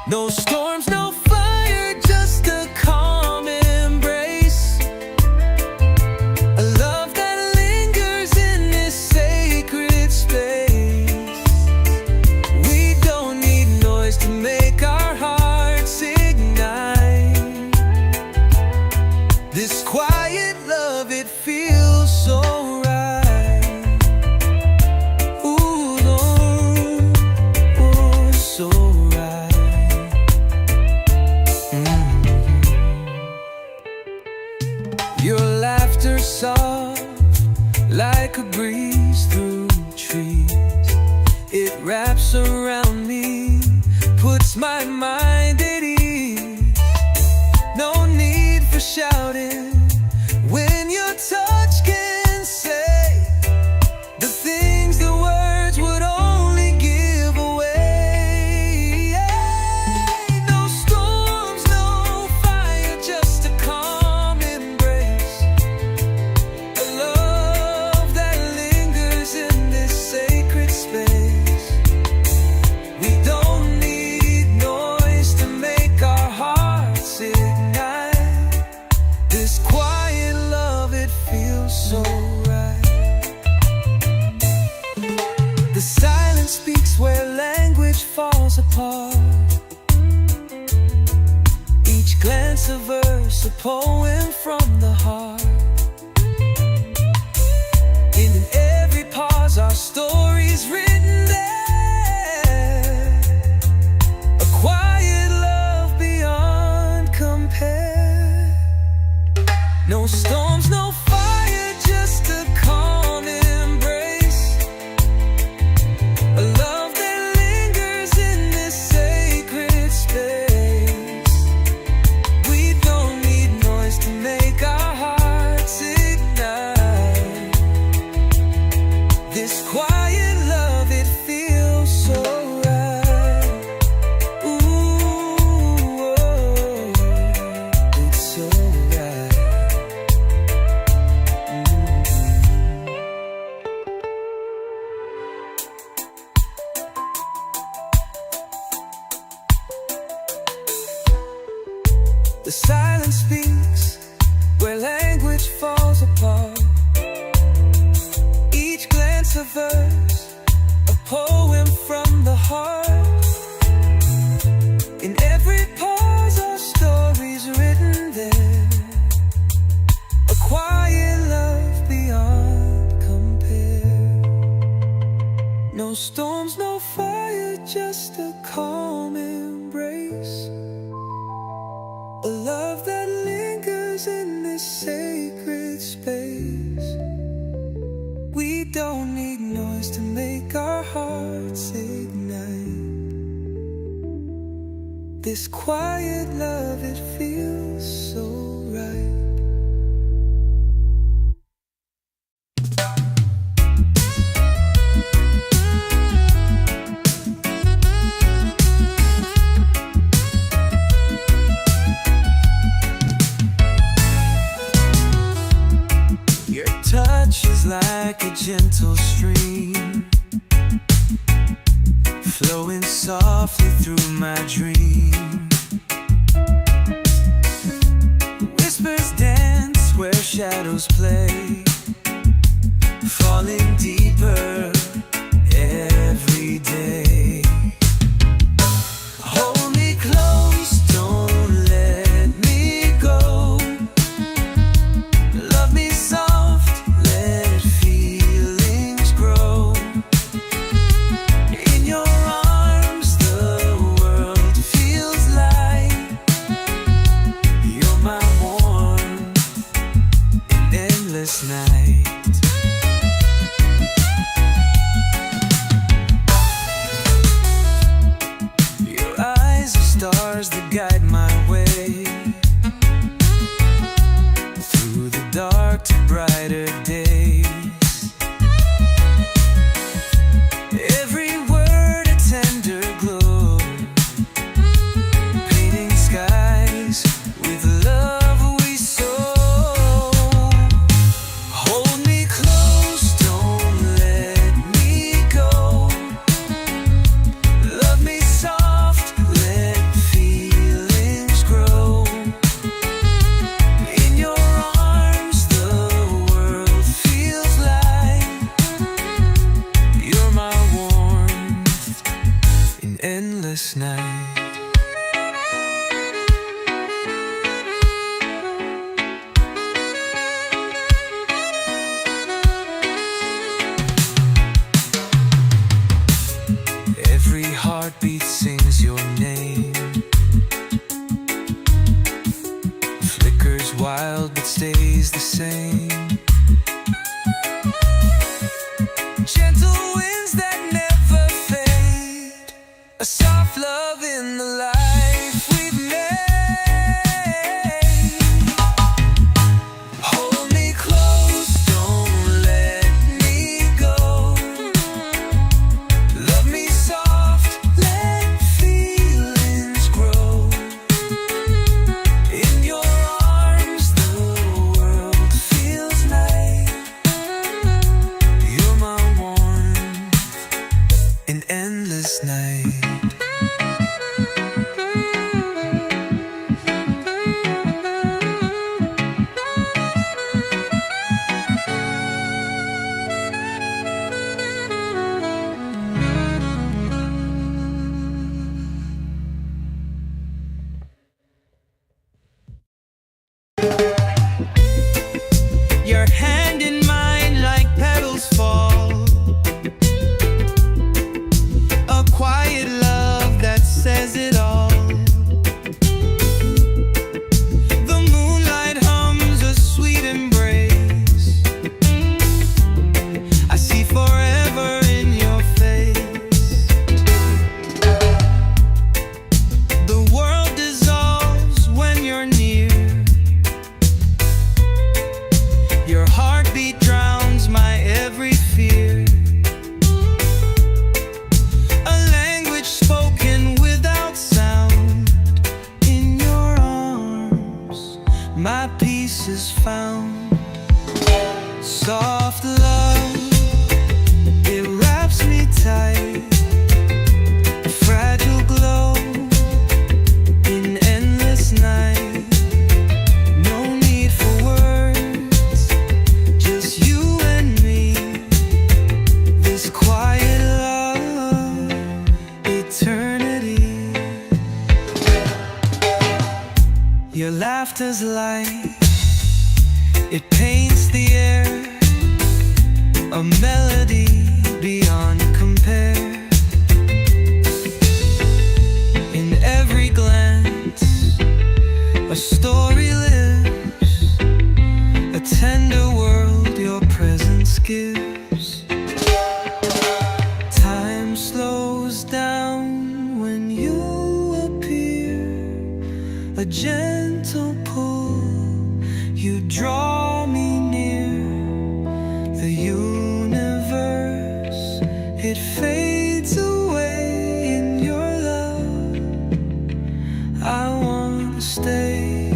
No storms, no fire, just a calm embrace. A love that lingers in this sacred space. We don't need noise to make our hearts ignite. This quiet love, it feels so right. Ooh, Lord, oh, so right. Your laughter soft like a breeze through trees. It wraps around me, puts my mind at ease. No need for shouting when your touch can say the things the words would only give away. Yeah. No storms, no fire, just a calm embrace. A love that lingers in this sacred space. We don't need noise to make our hearts ignite. This quiet love, it feels so right. The silence speaks where language falls apart. Each glance a verse, a poem from the heart. In every pause, our story's written there. A quiet love beyond compare. No storms, no fire, just a calm embrace. A love that lingers in this sacred space. We don't need noise silence speaks where language falls apart. Each glance a verse, a poem from the heart. In every pause our stories written there, a quiet love beyond compare. No storms, no fire, just a calm embrace. A love that lingers in this sacred space. We don't need noise to make our hearts ignite. This quiet love, it feels so right. Your touch is like a gentle stream, flowing softly through my dream. Whispers dance where shadows play, falling deeper every day. Hold me close, don't let me go. Love me soft, let feelings grow. In your arms the world feels light. You're my warmth in endless night. Your eyes are stars that guide my way, through the dark to brighter days. Every word a tender glow, painting skies with love we sow. Hold me close, don't let me go. Love me soft, let feelings grow. In your arms the world feels light. You're my warmth in endless night. Every heartbeat sings your name, flickers wild but stays the same. Gentle winds that never fade, a soft love in the life we've made. Hold me close, don't let me go. Love me soft, let feelings grow. In your arms the world feels light. You're my warmth in endless night. Your hand in mine like petals fall, a quiet love that says it all. The moonlight hums a sweet embrace. I see forever in your face. The world dissolves when you're near. Your heartbeat drowns my every fear. A language spoken without sound. In your arms, my peace is found. Soft love, it wraps me tight. A fragile glow in endless night. laughter's light, it paints the air, a melody beyond compare. In every glance, a story lives, a tender world your presence gives. Time slows down when you appear, a gentle pull, you draw me near. The universe, it fades away in your love. I wanna stay.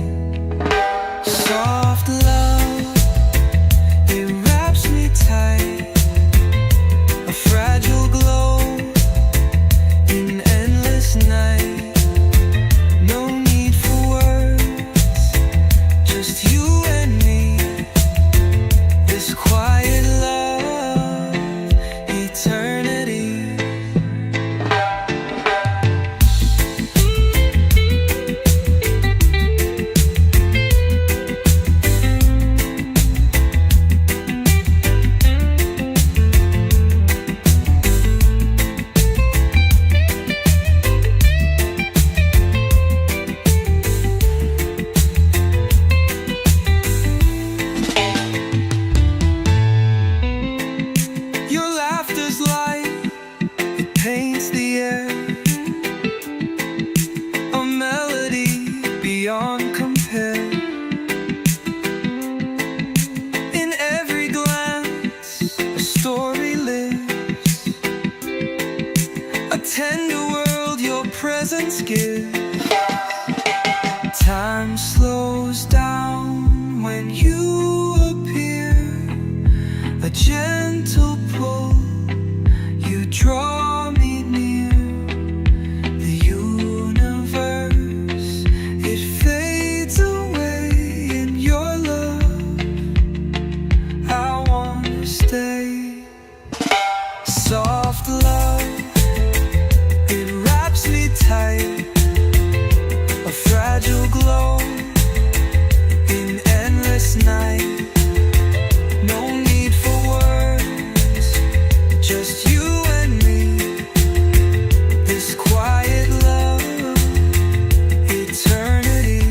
Soft love, it wraps me tight, a fragile glow in endless night. No need for words, just you and me. This quiet love, eternity. Your laughter's light, it paints the air, a melody beyond compare. In every glance, a story lives, a tender world your presence gives. Time slows down when you appear, a gentle pull, you draw me near. The universe, it fades away in your love. I wanna stay. Soft love, it wraps me tight, a fragile glow in endless night. No need for words, just you and me. This quiet love, eternity.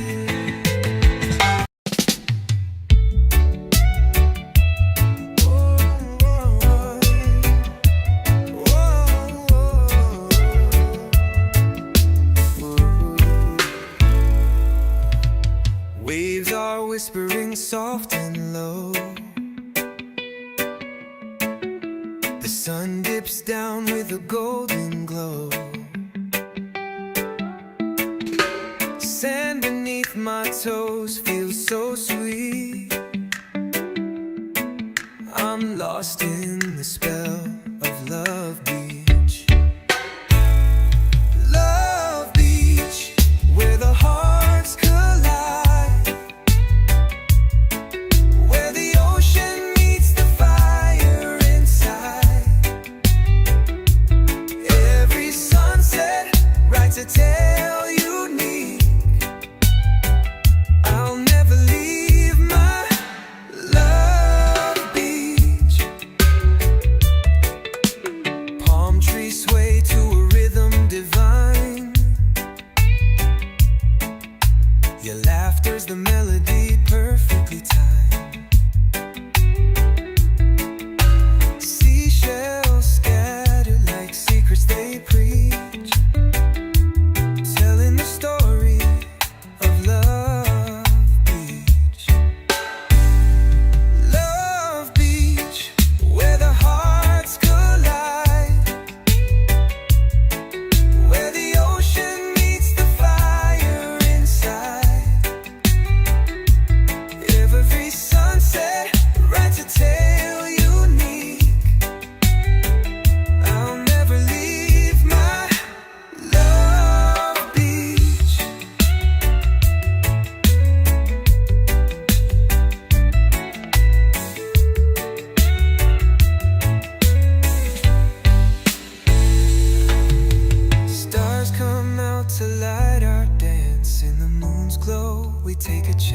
Waves are whispering soft and low. The sun dips down with a golden glow. Sand beneath my toes feels so sweet. I'm lost in the spell of Love Beach. Love Beach, where the hearts collide, where the ocean meets the fire inside. Every sunset writes a tale unique. I'll never leave my Love Beach.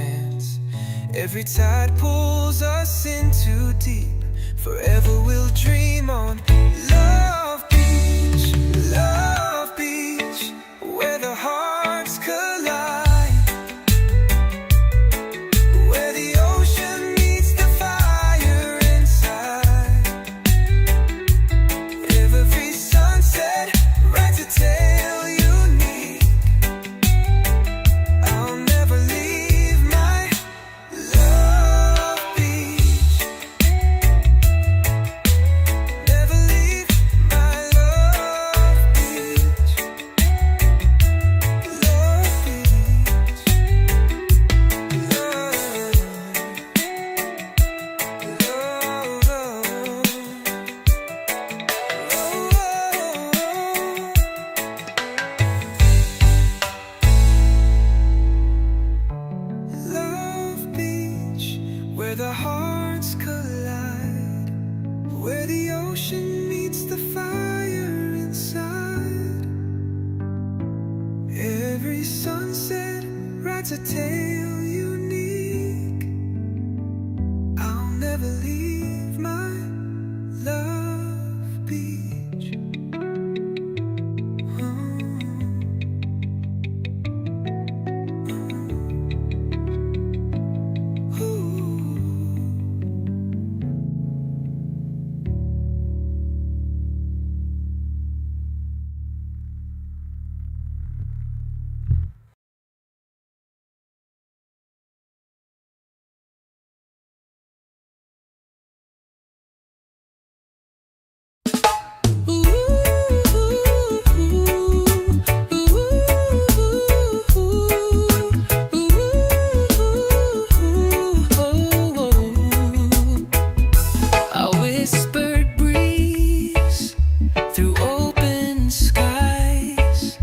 chance. Every tide pulls us in too deep. Forever we'll dream on Love Beach, Love Beach, where the hearts collide, where the ocean meets the fire inside. Every sunset writes a tale unique. I'll never leave my Love Beach. Never leave my Love Beach. Love Beach. Love Beach, where the hearts collide, where the ocean meets the fire inside. Every sunset writes a tale unique. I'll never leave my Love Beach. A whispered breeze through open skies,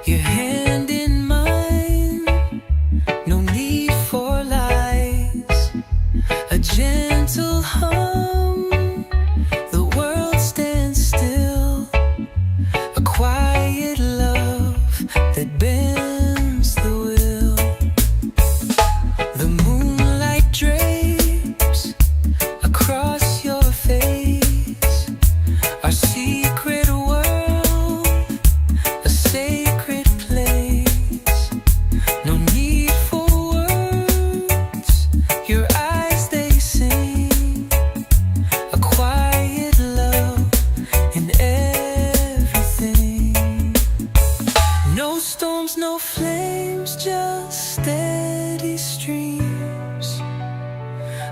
your hand in mine, no need for lies. A gentle hum, the world stands still. A quiet love that bends the will. The moonlight drapes across your face, our secret world, a sacred place. No need for words, your eyes they sing. A quiet love in everything. No storms, no flames, just steady streams.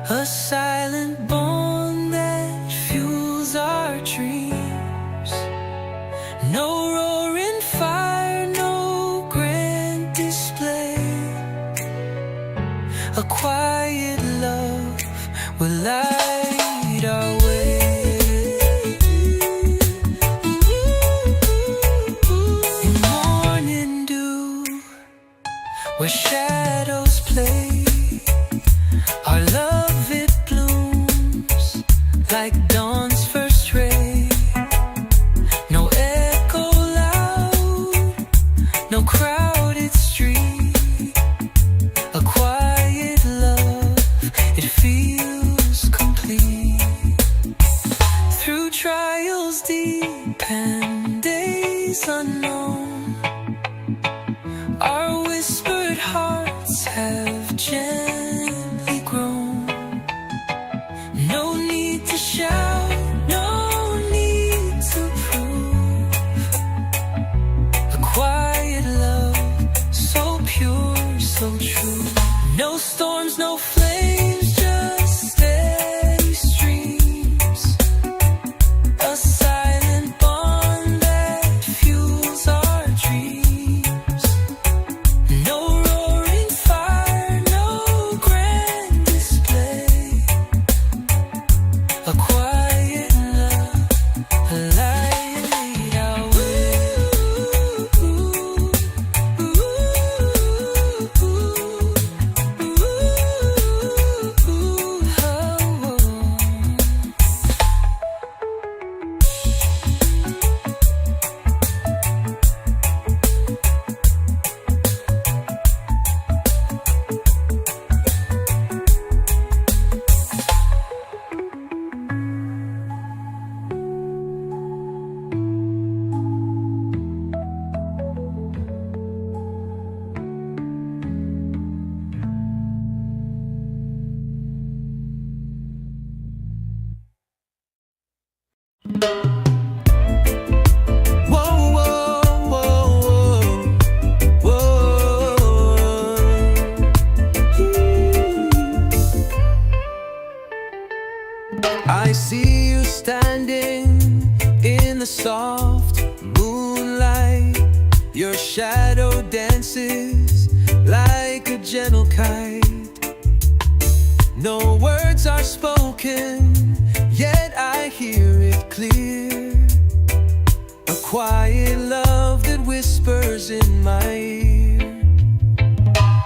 A silent bond that fuels our dreams. No roaring fire, no grand display. A quiet love will light our way. In morning dew, where shadows play, our love it blooms like dawn's first ray. No echo loud, no crowded street. A quiet love, it feels complete. Through trials deep and days unknown, our whispered hearts have gently grown. No need to shout, no need to prove. A quiet love, so pure, so true. No storms, no flames, just steady streams. A silent bond that fuels our dreams. No roaring fire, no grand display. A quiet love, a light our way. I see you standing in the soft moonlight. Your shadow dances like a gentle kite. No words are spoken, yet I hear it clear. A quiet love that whispers in my ear.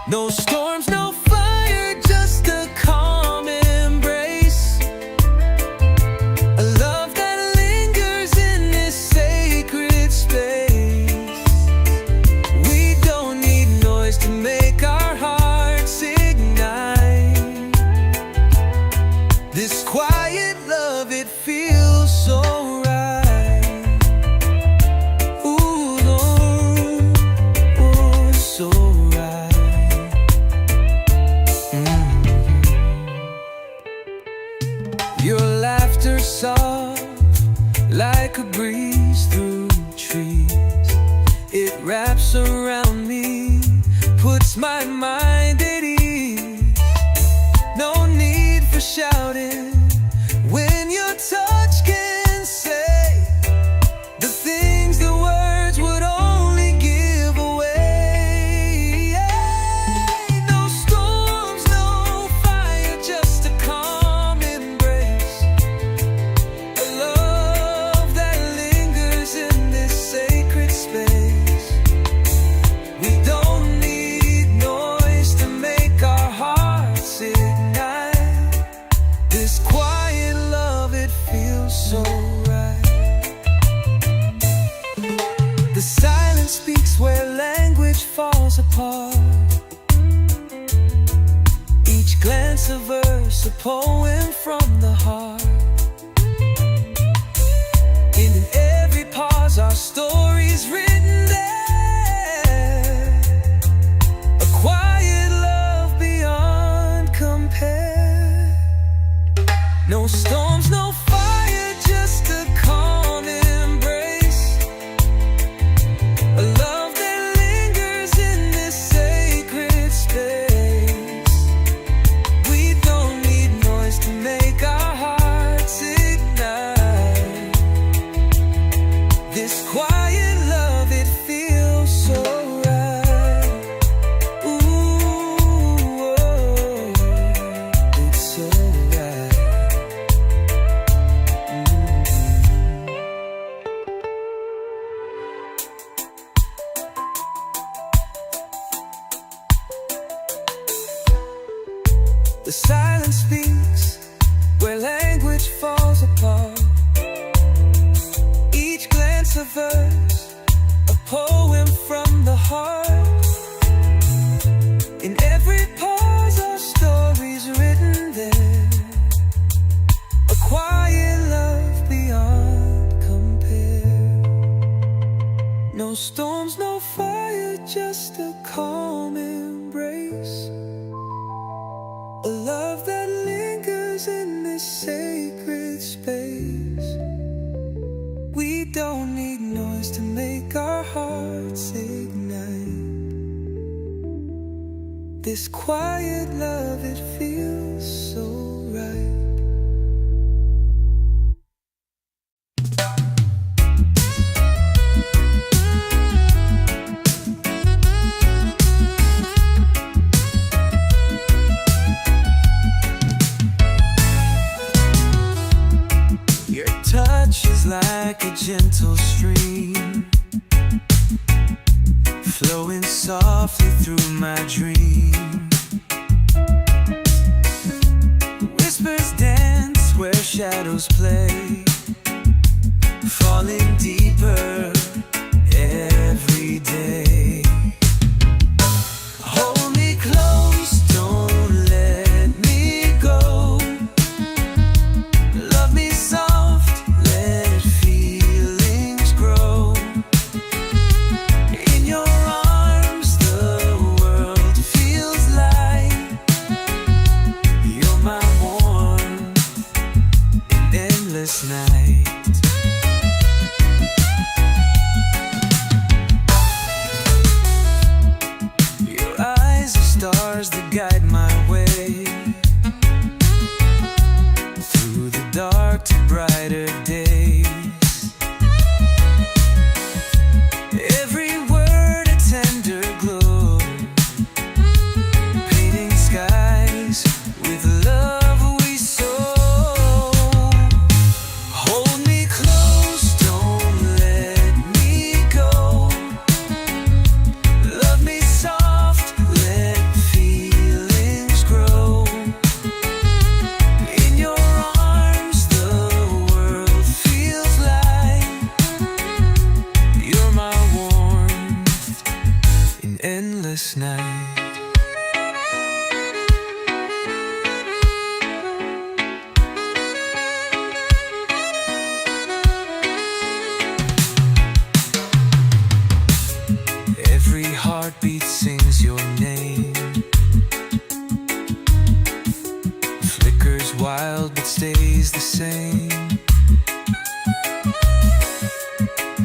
No storms, no fire, just a calm embrace. A love that lingers in this sacred space. We don't need noise to make our hearts ignite. This quiet love, it feels so right. Ooh, Lord, oh, so right. Your laughter soft like a breeze through trees. It wraps around me, puts my mind at ease. No need for shouting when your touch can say the things the words would only give away. No storms, no fire, just a calm embrace. A love that lingers in this sacred space. We don't need noise to make our hearts ignite. This quiet love, it feels so right. The silence speaks where language falls apart. Each glance a verse, a poem from the heart. In every pause, our story's written there. A quiet love beyond compare. No storms, no fire, just a calm embrace. A love that lingers in this sacred space. We don't need noise to make our hearts ignite. This quiet love, it feels so right. Ooh, oh, it's so right. The silence speaks where language falls apart. Each glance a verse, a poem from the heart. In every pause, our story's written there. A quiet love beyond compare. No storms, no fire, just a calm embrace. A love that lingers in this sacred space. We don't need noise to make our hearts ignite. This quiet love, it feels so right. Your touch is like a gentle stream, flowing softly through my dream. Whispers dance where shadows play, falling deeper every day. Hold me close, don't let me go. Love me soft, let feelings grow. In your arms the world feels light. You're my warmth in endless night. days with love we sow. Hold me close, don't let me go. Love me soft, let feelings grow. In your arms the world feels light. You're my warmth in endless night. Every heartbeat sings your name. Flickers wild but stays the same.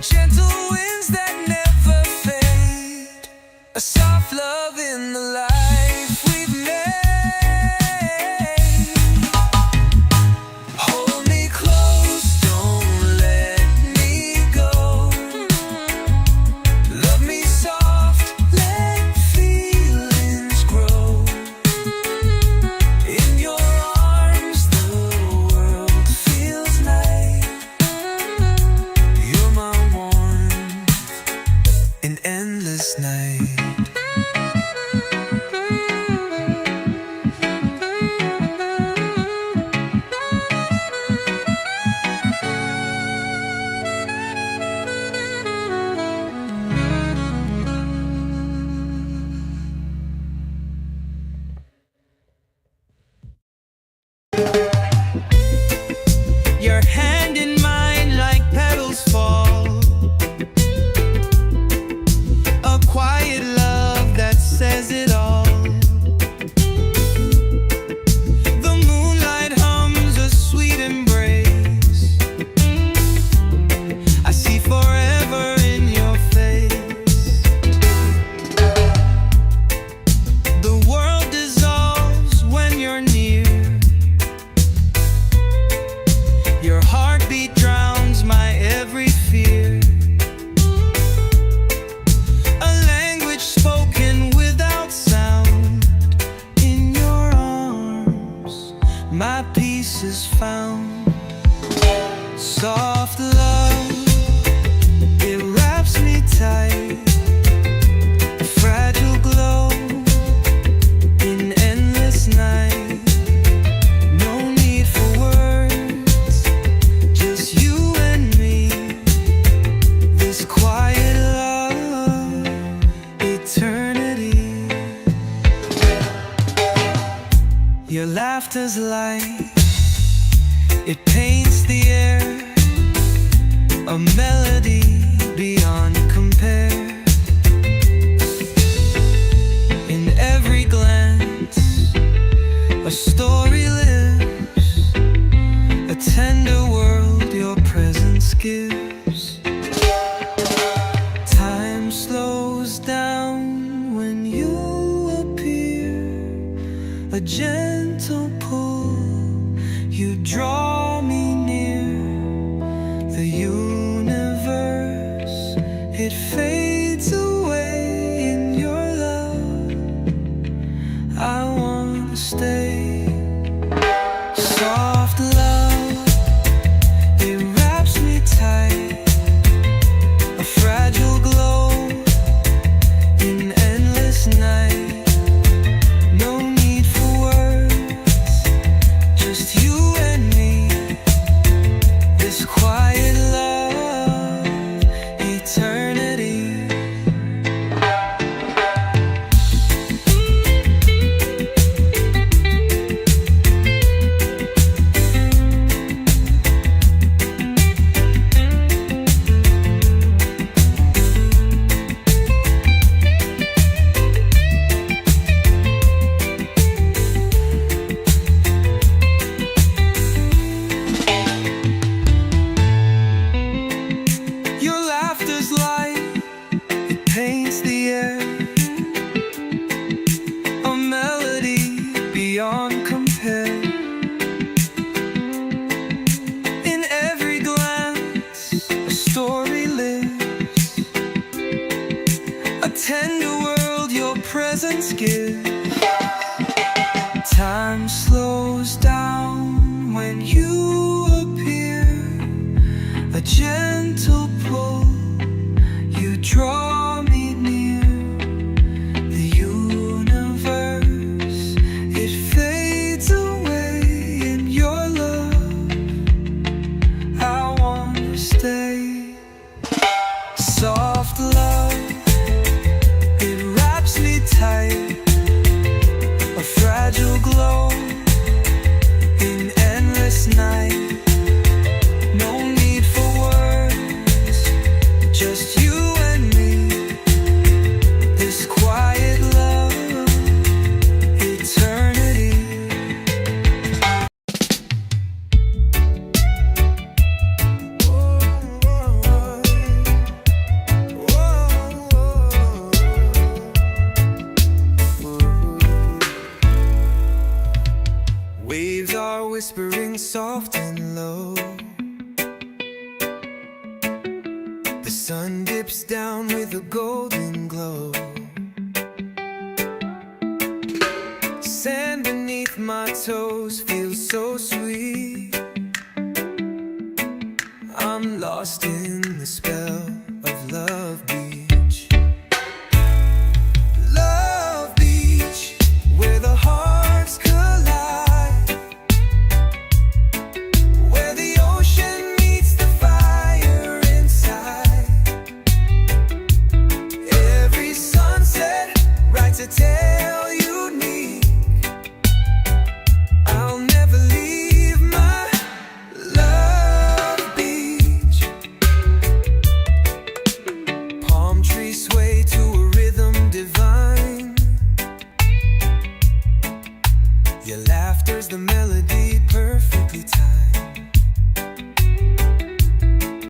Gentle winds that never fade. A soft love in the life we've made. Hold me close, don't let me go. Love me soft, let feelings grow. In your arms the world feels light. You're my warmth in endless night. Your hand in mine like petals fall. A quiet love that says it all. The moonlight hums a sweet embrace. I see forever in your face. The world dissolves when you're near. Your heartbeat drowns my every fear. A language spoken without sound. In your arms, my peace is found. Soft love, it wraps me tight. A fragile glow in endless night. No need for words, just you and me. This quiet love, eternity. Your laughter's light, it paints the air. A melody beyond compare. In every glance, a story lives. A tender world your presence gives. Time slows down when you appear. A gentle pull, you draw me near. The universe, it fades away in your love. I want to stay. Soft love, it wraps me tight. A fragile glow in endless night. No need for words, just you and me. This quiet love, eternity. Time slows down when you appear, a gentle pull, you draw me near. The universe, it fades away in your love. I wanna stay. Soft love, it wraps me tight, a fragile glow in endless night. No need for words, just you and me. This quiet love, eternity. Waves are whispering soft and low. The sun dips down with a golden glow. Sand beneath my toes feels so sweet. I'm lost in the spell of Love Beach. Love Beach, where the hearts collide, where the ocean meets the fire inside. Every sunset writes a tale unique. I'll never leave my Love Beach. Palm trees sway to a rhythm divine. Your laughter's the melody perfectly timed.